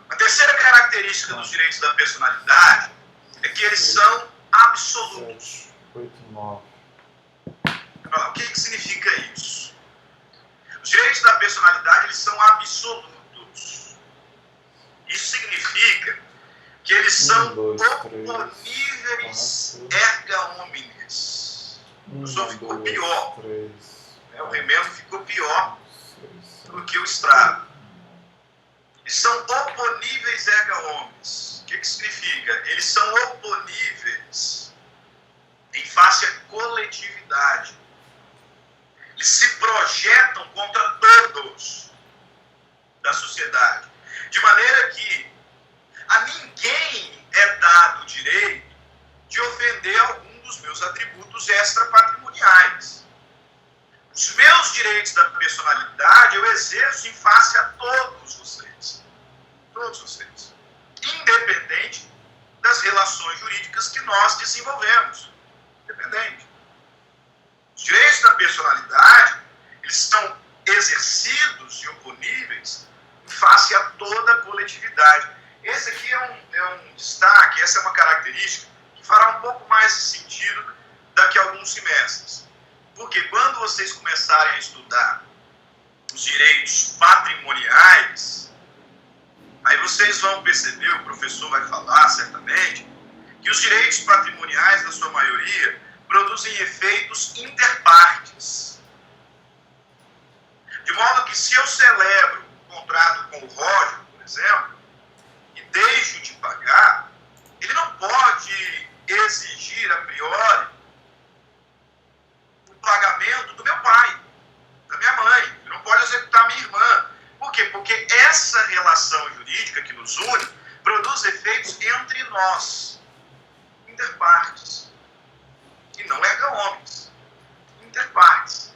S1: A terceira característica dos direitos da personalidade é que eles são absolutos.
S2: 8, 9.
S1: O que significa isso? Os direitos da personalidade, eles são absolutos. Isso significa que eles são oponíveis erga omnes. O som ficou pior. O remendo ficou pior do que o estrago. Eles são oponíveis erga omnes. O que significa? Eles são oponíveis em face à coletividade. Eles se projetam contra todos da sociedade. De maneira que a ninguém é dado o direito de ofender algum dos meus atributos extrapatrimoniais. Os meus direitos da personalidade eu exerço em face a todos vocês. Todos vocês. Independente das relações jurídicas que nós desenvolvemos. Independente. Os direitos da personalidade, eles são exercidos e oponíveis em face a toda a coletividade. Esse aqui é um destaque, essa é uma característica que fará um pouco mais de sentido daqui a alguns semestres. Porque quando vocês começarem a estudar os direitos patrimoniais, aí vocês vão perceber, o professor vai falar certamente, que os direitos patrimoniais, na sua maioria, produzem efeitos interpartes. De modo que se eu celebro um contrato com o Roger, por exemplo, e deixo de pagar, ele não pode exigir a priori o pagamento do meu pai, da minha mãe. Ele não pode executar minha irmã. Por quê? Porque essa relação jurídica que nos une produz efeitos entre nós, interpartes. E não erga-omnes, interpartes,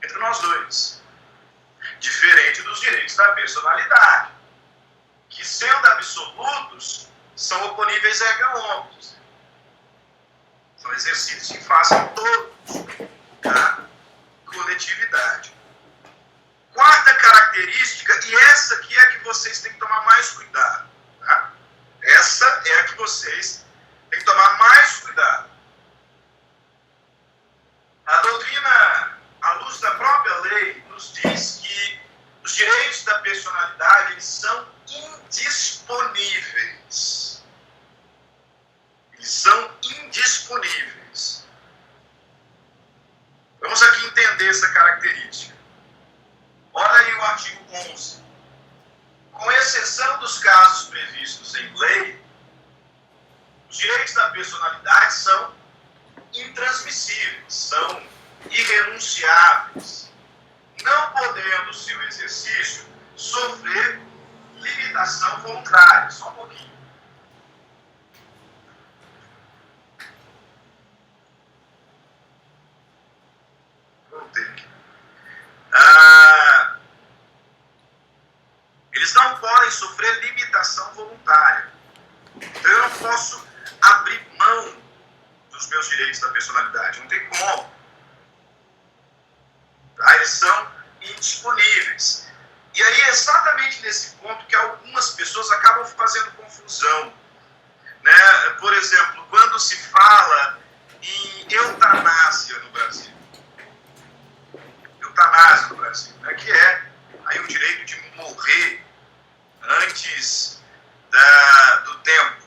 S1: entre nós dois. Diferente dos direitos da personalidade, que sendo absolutos, são oponíveis erga-omnes. São exercidos em face a todos da coletividade. Quarta característica, e essa aqui é a que vocês têm que tomar mais cuidado. Tá? Essa é a que vocês têm que tomar mais cuidado. A doutrina, à luz da própria lei, nos diz que os direitos da personalidade eles são indisponíveis. Eles são indisponíveis. Vamos aqui entender essa característica. Olha aí o artigo 11. Com exceção dos casos previstos em lei, personalidade são intransmissíveis, são irrenunciáveis, não podendo seu exercício sofrer limitação voluntária. Só um pouquinho. Voltei aqui. Eles não podem sofrer limitação voluntária. Então eu não posso abrir mão dos meus direitos da personalidade. Não tem como. Tá? Eles são indisponíveis. E aí é exatamente nesse ponto que algumas pessoas acabam fazendo confusão. Né? Por exemplo, quando se fala em eutanásia no Brasil. Eutanásia no Brasil, né? Que é aí o direito de morrer antes do tempo.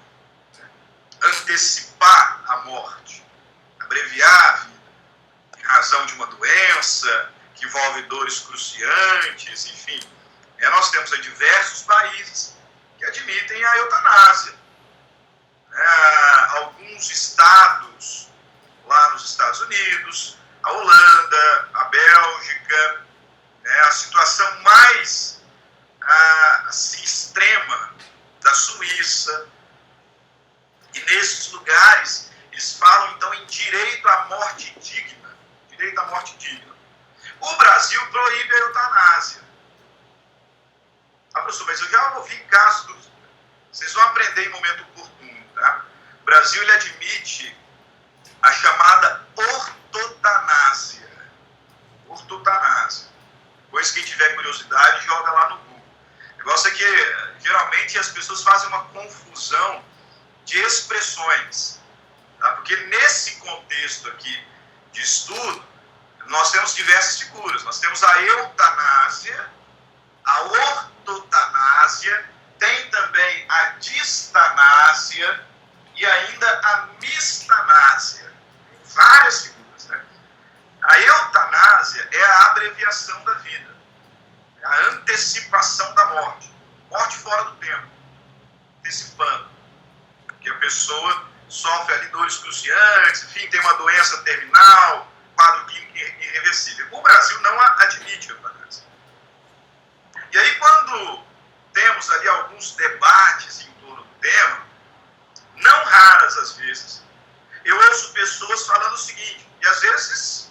S1: Antecipar a morte. Abreviar a vida. Em razão de uma doença que envolve dores cruciantes, enfim. Nós temos aí diversos países que admitem a eutanásia. Alguns estados, lá nos Estados Unidos, a Holanda, a Bélgica, a situação mais assim, extrema da Suíça. E nesses lugares, eles falam então em direito à morte digna. Direito à morte digna. O Brasil proíbe a eutanásia. Professor, mas eu já ouvi casos, vocês vão aprender em momento oportuno, tá? O Brasil, ele admite a chamada ortotanásia. Ortotanásia. Depois, quem tiver curiosidade, joga lá no Google. O negócio é que, geralmente, as pessoas fazem uma confusão de expressões, tá? Porque nesse contexto aqui de estudo, nós temos diversas figuras. Nós temos a eutanásia, a ortotanásia, tem também a distanásia e ainda a mistanásia. Várias figuras, né? A eutanásia é a abreviação da vida, é a antecipação da morte. Morte fora do tempo, antecipando. Que a pessoa sofre ali dores cruciantes, enfim, tem uma doença terminal, quadro clínico irreversível. O Brasil não admite a eutanásia. E aí, quando temos ali alguns debates em torno do tema, não raras às vezes, eu ouço pessoas falando o seguinte, e às vezes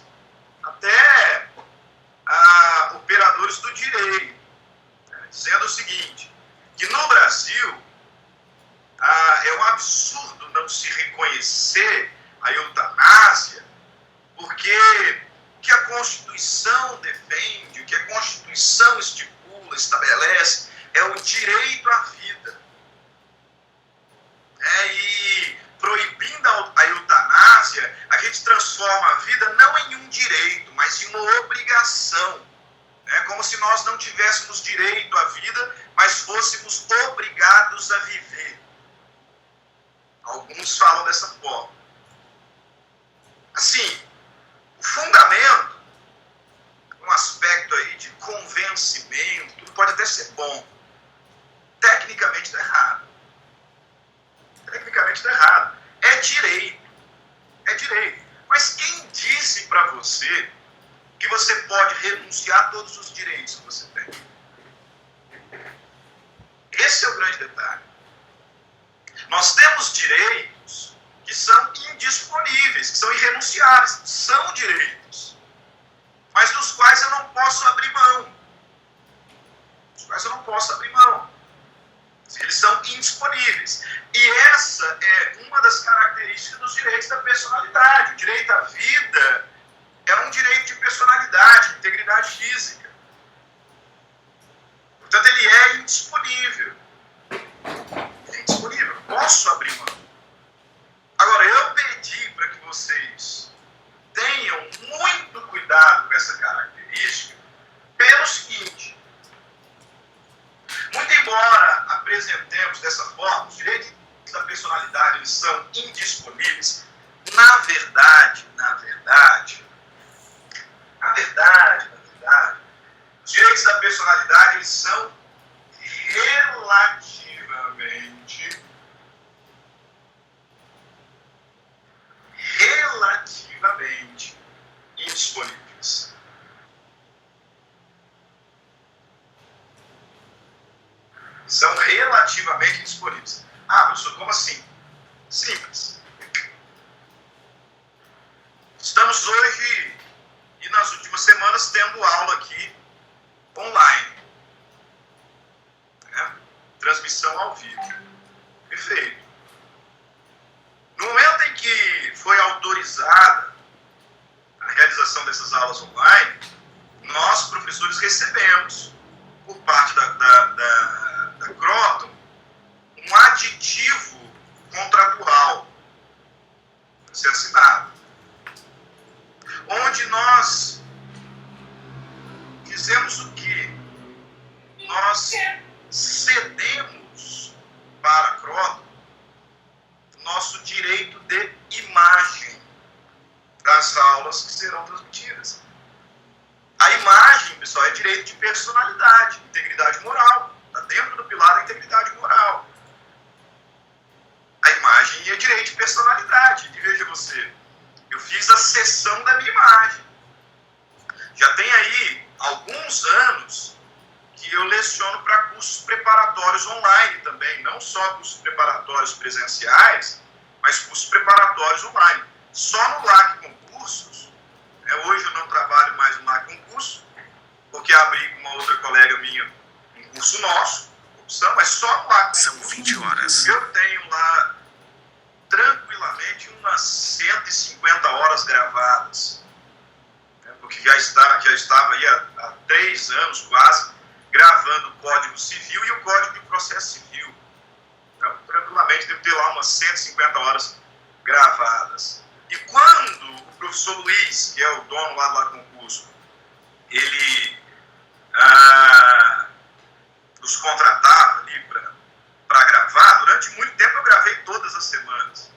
S1: até operadores do direito, dizendo o seguinte, que no Brasil é um absurdo não se reconhecer a eutanásia, porque o que a Constituição defende, o que a Constituição estipula, estabelece, é o direito à vida. E proibindo a eutanásia, a gente transforma a vida não em um direito, mas em uma obrigação. Como se nós não tivéssemos direito à vida, mas fôssemos obrigados a viver. Alguns falam dessa forma. Assim, o fundamento, um aspecto aí de convencimento, pode até ser bom. Tecnicamente está errado. Tecnicamente está errado. É direito. É direito. Mas quem disse para você que você pode renunciar a todos os direitos que você tem? Esse é o grande detalhe. Nós temos direitos que são indisponíveis, que são irrenunciáveis. São direitos. Mas dos quais eu não posso abrir mão. Dos quais eu não posso abrir mão. Eles são indisponíveis. E essa é uma das características dos direitos da personalidade. O direito à vida é um direito de personalidade, de integridade física. Portanto, ele é indisponível. Ele é indisponível. Eu posso abrir mão. Agora, eu pedi para que vocês tenham muito cuidado com essa característica pelo seguinte. Muito embora apresentemos dessa forma, os direitos da personalidade eles são indisponíveis, na verdade, os direitos da personalidade eles são relativamente hoje e nas últimas semanas tendo aula aqui online, né? Transmissão ao vivo. Perfeito. No momento em que foi autorizada a realização dessas aulas online, nós, professores, recebemos, por parte da Croton, um aditivo contratual a ser assinado, onde nós dizemos o quê? Nós cedemos para a Croton o nosso direito de imagem das aulas que serão transmitidas. A imagem, pessoal, é direito de personalidade, integridade moral. Está dentro do pilar da integridade moral. A imagem é direito de personalidade. E veja você, eu fiz a cessão da minha imagem. Já tem aí alguns anos que eu leciono para cursos preparatórios online também. Não só cursos preparatórios presenciais, mas cursos preparatórios online. Só no LAC Concursos, hoje eu não trabalho mais no LAC Concurso, porque abri com uma outra colega minha um curso nosso, opção, mas só no LAC Concurso.
S3: São 20 horas.
S1: Eu tenho lá tranquilamente umas 150 horas gravadas, porque já estava aí há 3 anos quase gravando o Código Civil e o Código de Processo Civil. Então, tranquilamente devo ter lá umas 150 horas gravadas. E quando o professor Luiz, que é o dono lá do concurso, ele nos contratava ali para gravar, durante muito tempo eu gravei todas as semanas,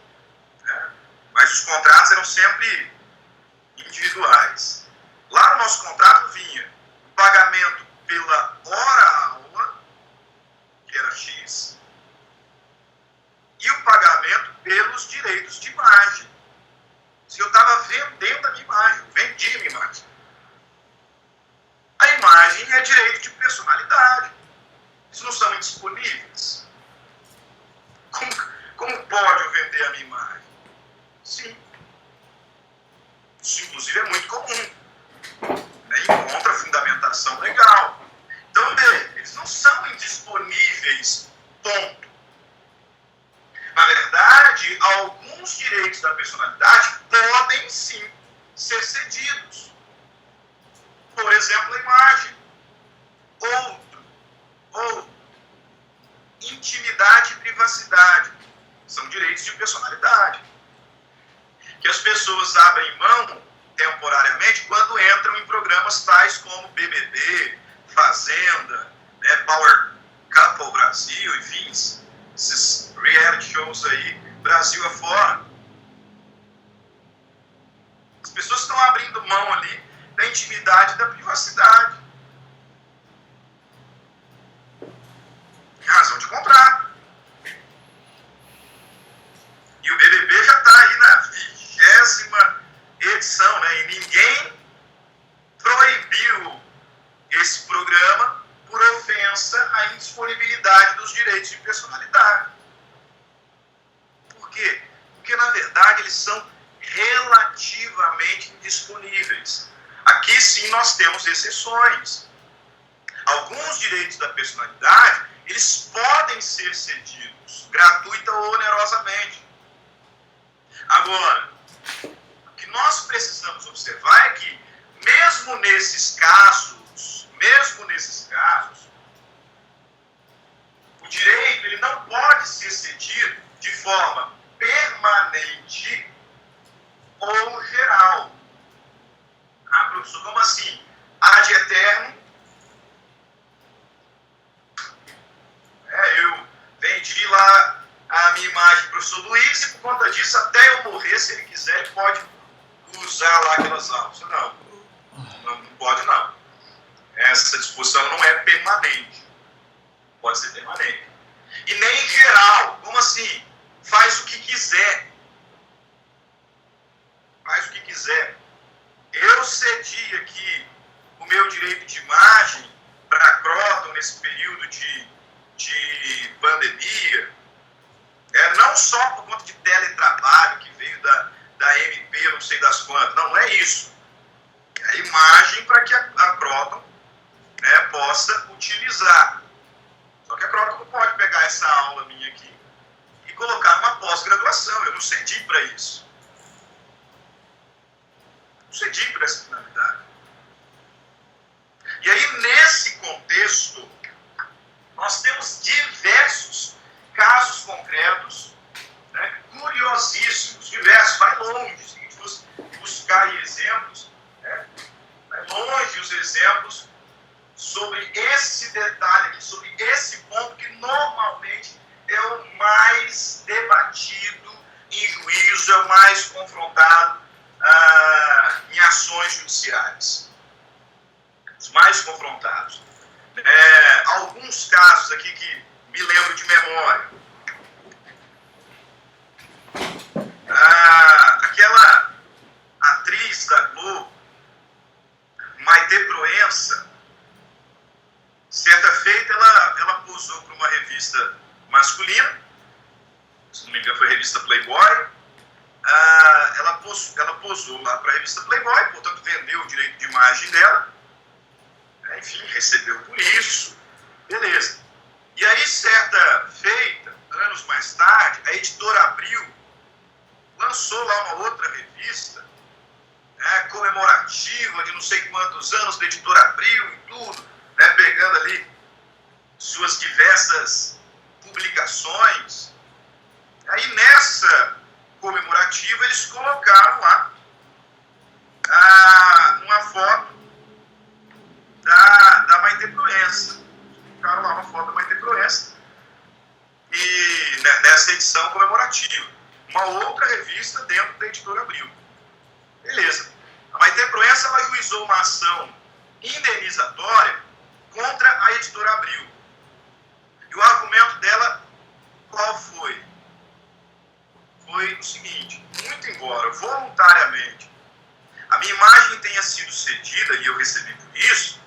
S1: né? Mas os contratos eram sempre individuais. Lá no nosso contrato vinha o pagamento pela hora-aula, que era X, e o pagamento pelos direitos de imagem. Se eu estava vendendo a minha imagem, vendi a minha imagem. A imagem é direito de personalidade. Isso não são indisponíveis? Como pode eu vender a minha imagem? Sim. Isso, inclusive, é muito comum. Encontra fundamentação legal. Então, eles não são indisponíveis, ponto. Na verdade, alguns direitos da personalidade podem sim ser cedidos. Por exemplo, a imagem. Outro. Intimidade e privacidade. São direitos de personalidade. Que as pessoas abrem mão temporariamente quando entram em programas tais como BBB, Fazenda, Power Couple Brasil, enfim, esses reality shows aí, Brasil afora. As pessoas estão abrindo mão ali da intimidade e da privacidade. Em razão de contrato. E o BBB já está aí na 20ª edição, né? E ninguém proibiu esse programa por ofensa à indisponibilidade dos direitos de personalidade. Por quê? Porque, na verdade, eles são relativamente indisponíveis. Aqui, sim, nós temos exceções. Alguns direitos da personalidade, eles podem ser cedidos, gratuita ou onerosamente. Agora, o que nós precisamos observar é que, mesmo nesses casos, o direito ele não pode ser cedido de forma permanente ou geral. Ah, professor, como assim? Ad eterno? Eu vendi lá a minha imagem para o professor Luiz e por conta disso, até eu morrer, se ele quiser, ele pode usar lá aquelas aulas. Não pode não. Essa disposição não é permanente. Pode ser permanente. E nem geral. Como assim? Faz o que quiser. Faz o que quiser. Eu cedi aqui o meu direito de imagem para a Croton nesse período de pandemia, não só por conta de teletrabalho que veio da MP, não sei das quantas. Não é isso. para isso. Concedi para essa finalidade. E aí, nesse contexto, nós temos diversos casos concretos, né, curiosíssimos, diversos, vai longe, se a gente fosse buscar aí exemplos, né, vai longe os exemplos sobre esse detalhe aqui, sobre esse ponto que normalmente é o mais debatido em juízo, é o mais confrontado em ações judiciais. Os mais confrontados. Alguns casos aqui que me lembro de memória. Aquela atriz da Globo, Maite Proença, certa feita ela posou para uma revista masculina, se não me engano foi a revista Playboy. Ela posou lá para a revista Playboy, portanto vendeu o direito de imagem dela, enfim, recebeu por isso, beleza. E aí, certa feita, anos mais tarde, a editora Abril lançou lá uma outra revista, comemorativa de não sei quantos anos da editora Abril e tudo, pegando ali suas diversas publicações. Aí nessa comemorativa eles colocaram lá uma foto da Maite Proença. Colocaram lá uma foto da Maite Proença. E nessa edição comemorativa. Uma outra revista dentro da editora Abril. Beleza. A Maite Proença ela ajuizou uma ação indenizatória contra a editora Abril. E o argumento dela, qual foi? Foi o seguinte: muito embora voluntariamente a minha imagem tenha sido cedida e eu recebi por isso,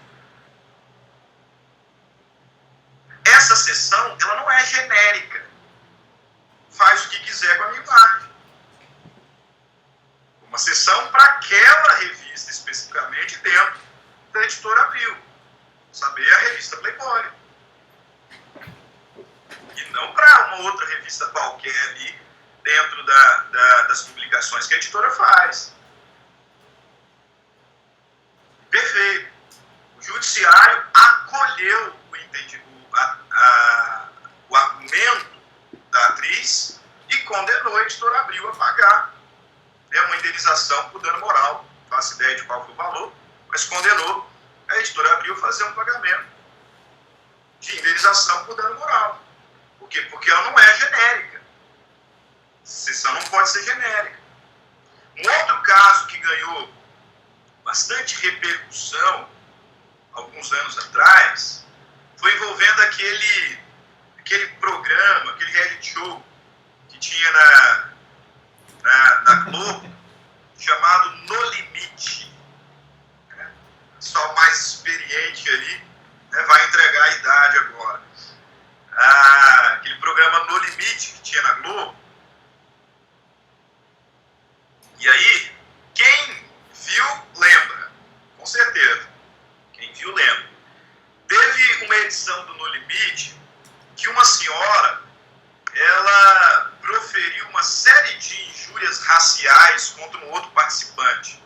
S1: essa cessão ela não é genérica. Faz o que quiser com a minha imagem. Uma cessão para aquela revista especificamente dentro da editora Abril. Saber a revista Playboy. E não para uma outra revista qualquer ali dentro das publicações que a editora faz. Perfeito. O judiciário acolheu o argumento da atriz e condenou a editora Abril a pagar uma indenização por dano moral. Não faço ideia de qual foi o valor, mas condenou a editora Abril a fazer um pagamento de indenização por dano moral. Por quê? Porque ela não é genérica. A cessão não pode ser genérica. Um outro caso que ganhou bastante repercussão alguns anos atrás foi envolvendo aquele programa, aquele reality show que tinha na Globo, chamado No Limite. Só o mais experiente ali vai entregar a idade agora. Aquele programa No Limite que tinha na Globo. E aí, quem viu, lembra. Com certeza. Quem viu, lembra. Teve uma edição do No Limite que uma senhora, ela proferiu uma série de injúrias raciais contra um outro participante.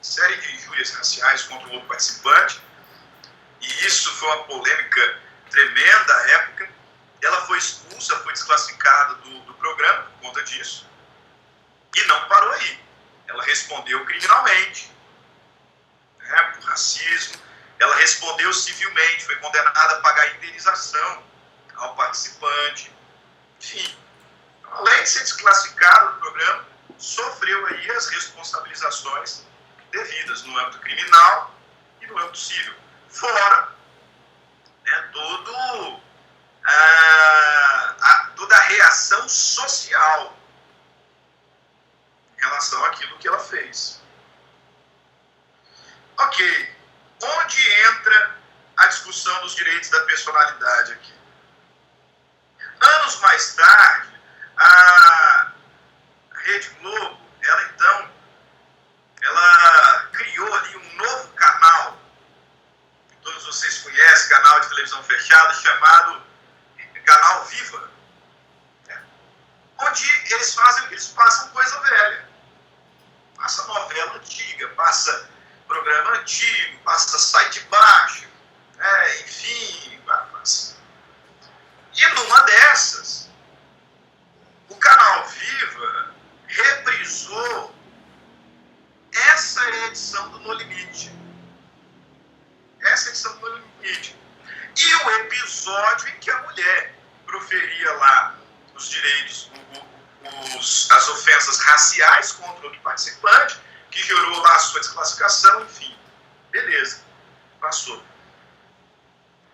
S1: Série de injúrias raciais contra um outro participante. E isso foi uma polêmica tremenda à época. Ela foi expulsa, foi desclassificada do programa por conta disso. E não parou aí. Ela respondeu criminalmente, por racismo. Ela respondeu civilmente, foi condenada a pagar indenização ao participante. Enfim, além de ser desclassificada do programa, sofreu aí as responsabilizações devidas no âmbito criminal e no âmbito civil. Fora toda a reação social em relação àquilo que ela fez. Ok. Onde entra a discussão dos direitos da personalidade aqui? Anos mais tarde, a Rede Globo, ela criou ali um novo canal, que todos vocês conhecem, canal de televisão fechada, chamado Canal Viva, onde eles passam legais contra outro participante, que gerou lá a sua desclassificação, enfim. Beleza, passou.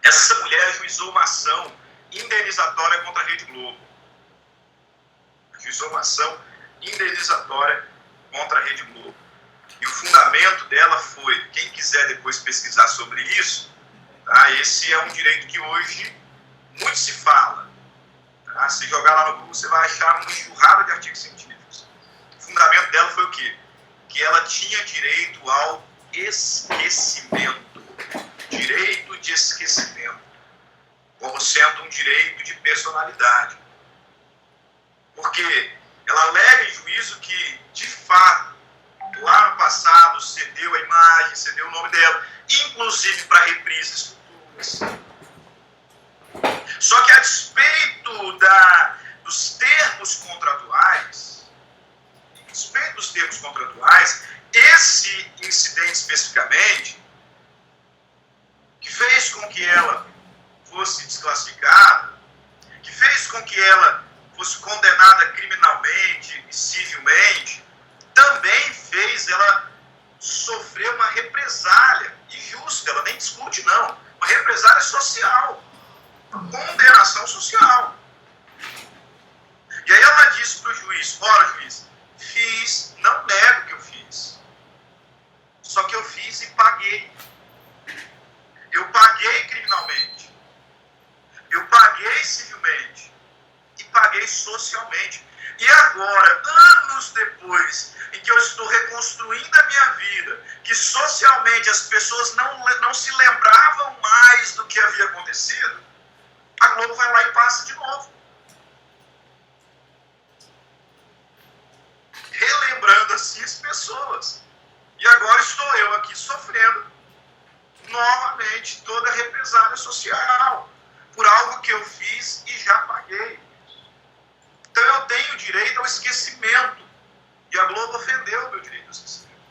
S1: Essa mulher ajuizou uma ação indenizatória contra a Rede Globo. Ajuizou uma ação indenizatória contra a Rede Globo. E o fundamento dela foi, quem quiser depois pesquisar sobre isso, tá? Esse é um direito que hoje muito se fala. Tá? Se jogar lá no Google, você vai achar uma enxurrada de artigos científicos. O fundamento dela foi o quê? Que ela tinha direito ao esquecimento. Direito de esquecimento. Como sendo um direito de personalidade. Porque ela alega em juízo que, de fato, lá no passado, cedeu a imagem, cedeu o nome dela, inclusive para reprises futuras. Só que a despeito dos termos contratuais, esse incidente especificamente, que fez com que ela fosse desclassificada, que fez com que ela fosse condenada criminalmente e civilmente, também fez ela sofrer uma represália injusta, ela nem discute não, uma represália social, uma condenação social. E aí ela disse para o juiz, ora juiz, fiz, não nego que eu fiz, só que eu fiz e paguei. Eu paguei criminalmente, eu paguei civilmente e paguei socialmente. E agora, anos depois, em que eu estou reconstruindo a minha vida, que socialmente as pessoas não se lembravam mais do que havia acontecido, a Globo vai lá e passa de novo. Relembrando assim as pessoas. E agora estou eu aqui sofrendo novamente toda a represália social por algo que eu fiz e já paguei. Então eu tenho direito ao esquecimento. E a Globo ofendeu o meu direito ao esquecimento.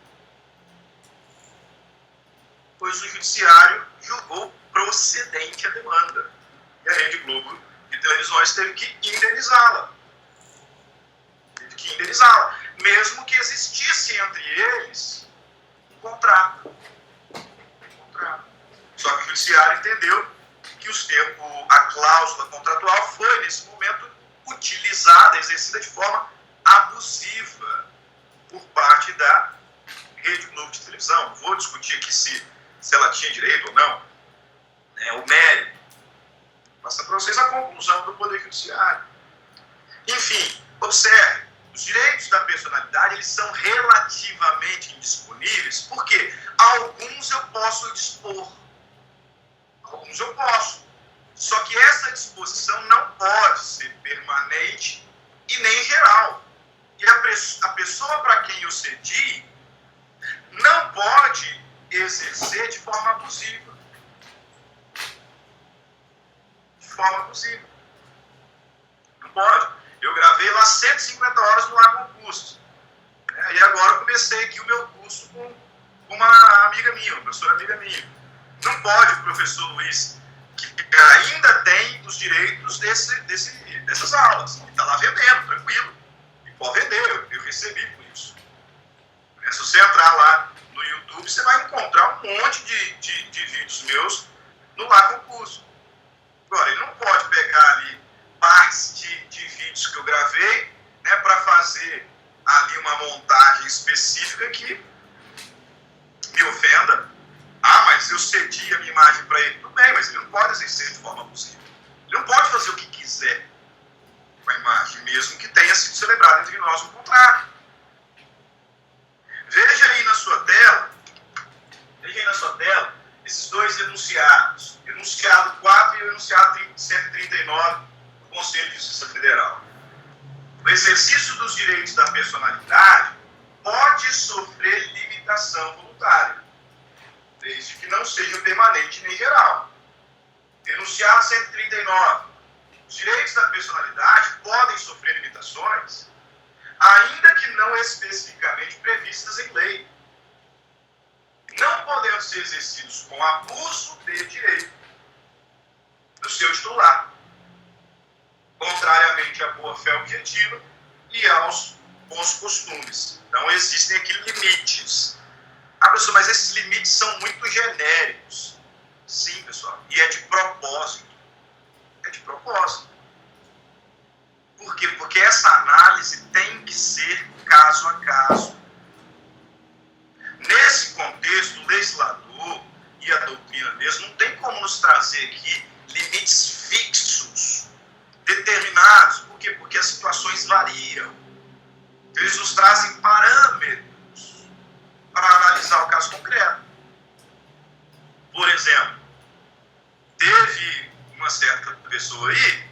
S1: Pois o judiciário julgou procedente a demanda. E a Rede Globo de televisões teve que indenizá-la. Mesmo que existisse entre eles um contrato. Só que o judiciário entendeu que a cláusula contratual foi, nesse momento, utilizada, exercida de forma abusiva por parte da Rede Globo de televisão. Vou discutir aqui se ela tinha direito ou não. O mérito. Passa para vocês a conclusão do Poder Judiciário. Enfim, observe, os direitos da personalidade eles são relativamente indisponíveis, porque alguns eu posso dispor. Alguns eu posso. Só que essa disposição não pode ser permanente e nem geral. E a pessoa para quem eu cedi não pode exercer de forma abusiva. Não pode. Eu gravei lá 150 horas no ar concurso. E agora eu comecei aqui o meu curso com uma amiga minha, uma professora amiga minha. Não pode o professor Luiz, que ainda tem os direitos dessas aulas. Ele está lá vendendo, tranquilo. E pode vender, eu recebi por isso. Se você entrar lá no YouTube, você vai encontrar um monte de vídeos meus no Lá Concurso. Agora, ele não pode pegar ali partes de vídeos que eu gravei, né, para fazer ali uma montagem específica que me ofenda. Ah, mas eu cedi a minha imagem para ele. Tudo bem, mas ele não pode exercer de forma abusiva. Ele não pode fazer o que quiser com a imagem, mesmo que tenha sido celebrado entre nós um contrato. Veja aí na sua tela, esses dois enunciados. Enunciado 4 e o enunciado 139 do Conselho de Justiça Federal. O exercício dos direitos da personalidade pode sofrer limitação voluntária, desde que não seja permanente nem geral. Enunciado 139. Os direitos da personalidade podem sofrer limitações, ainda que não especificamente previstas em lei, não podendo ser exercidos com abuso de direito do seu titular, contrariamente à boa-fé objetiva e aos bons costumes. Então, existem aqui limites. Ah, pessoal, mas esses limites são muito genéricos. Sim, pessoal, e é de propósito. É de propósito. Por quê? Porque essa análise tem que ser caso a caso. Nesse contexto, o legislador e a doutrina mesmo não tem como nos trazer aqui limites fixos, determinados. Por quê? Porque as situações variam. Eles nos trazem parâmetros para analisar o caso concreto. Por exemplo, teve uma certa pessoa aí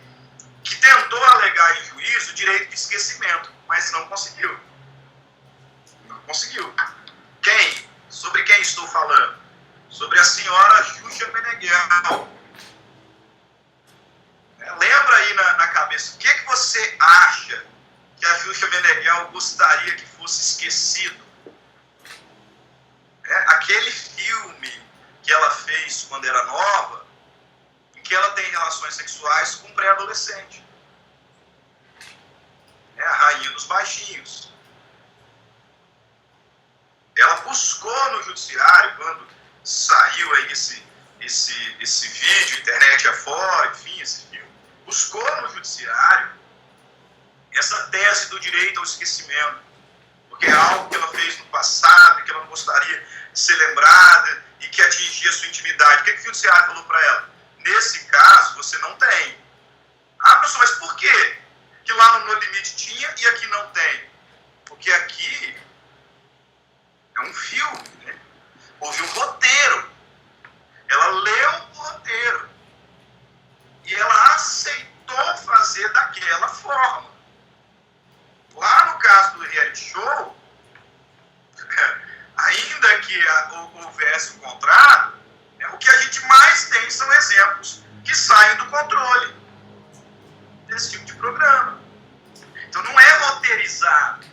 S1: que tentou alegar em juízo o direito de esquecimento, mas não conseguiu. Não conseguiu. Quem? Sobre quem estou falando? Sobre a senhora Xuxa Meneghel. Lembra aí na cabeça, o que você acha que a Xuxa Meneghel gostaria que fosse esquecido? Aquele filme que ela fez quando era nova, em que ela tem relações sexuais com um pré-adolescente. A rainha dos baixinhos. Ela buscou no judiciário, quando saiu aí esse vídeo, internet afora, enfim, esse filme, buscou no judiciário essa tese do direito ao esquecimento, porque é algo que ela fez no passado, que ela não gostaria de ser lembrada e que atingia a sua intimidade. O que o judiciário falou para ela? Nesse caso, você não tem. Ah, professor, mas por quê? Que lá no limite tinha e aqui não tem. Porque aqui é um filme, né? Houve um roteiro. Ela leu o roteiro. E ela aceitou fazer daquela forma. Lá no caso do reality show, ainda que houvesse um contrato, o que a gente mais tem são exemplos que saem do controle desse tipo de programa. Então não é roteirizado.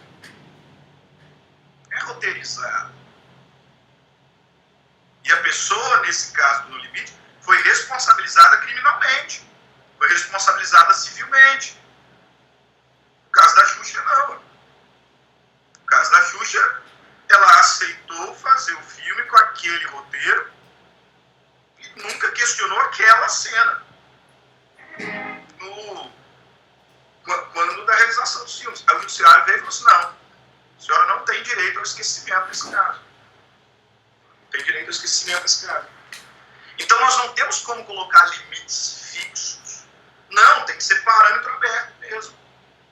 S1: É roteirizado. E a pessoa, nesse caso do No Limite, foi responsabilizada criminalmente. Foi responsabilizada civilmente. No caso da Xuxa, não. No caso da Xuxa, ela aceitou fazer o filme com aquele roteiro e nunca questionou aquela cena. Quando da realização dos filmes. Aí o judiciário veio e falou assim, não, a senhora não tem direito ao esquecimento nesse caso. Não tem direito ao esquecimento nesse caso. Então nós não temos como colocar limites fixos. Não, tem que ser parâmetro aberto mesmo.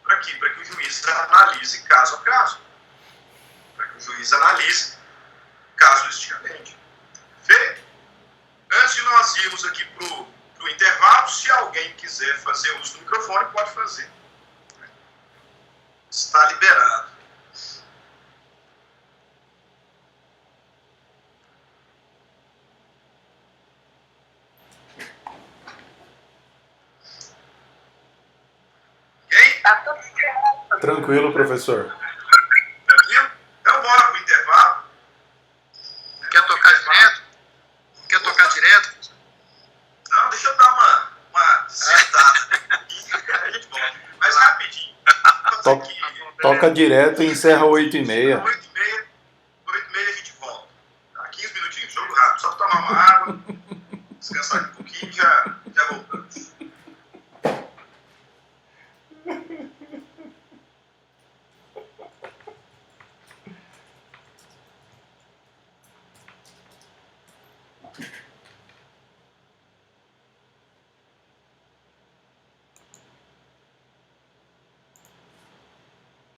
S1: Para quê? Para que o juiz analise caso a caso. Para que o juiz analise casuisticamente. Feito? Antes de nós irmos aqui para o intervalo, se alguém quiser fazer uso do microfone, pode fazer. Está liberado. Ninguém?
S2: Tranquilo, professor.
S1: Tranquilo? Então bora para o intervalo.
S3: Quer tocar direto? Quer tocar direto?
S1: Não, deixa eu dar uma sentada aqui, a gente volta. Mas rapidinho.
S2: Toca direto e encerra 8h30.
S1: 8h30 a gente volta. Tá? 15 minutinhos, jogo rápido. Só para tomar uma água, descansar um pouquinho, já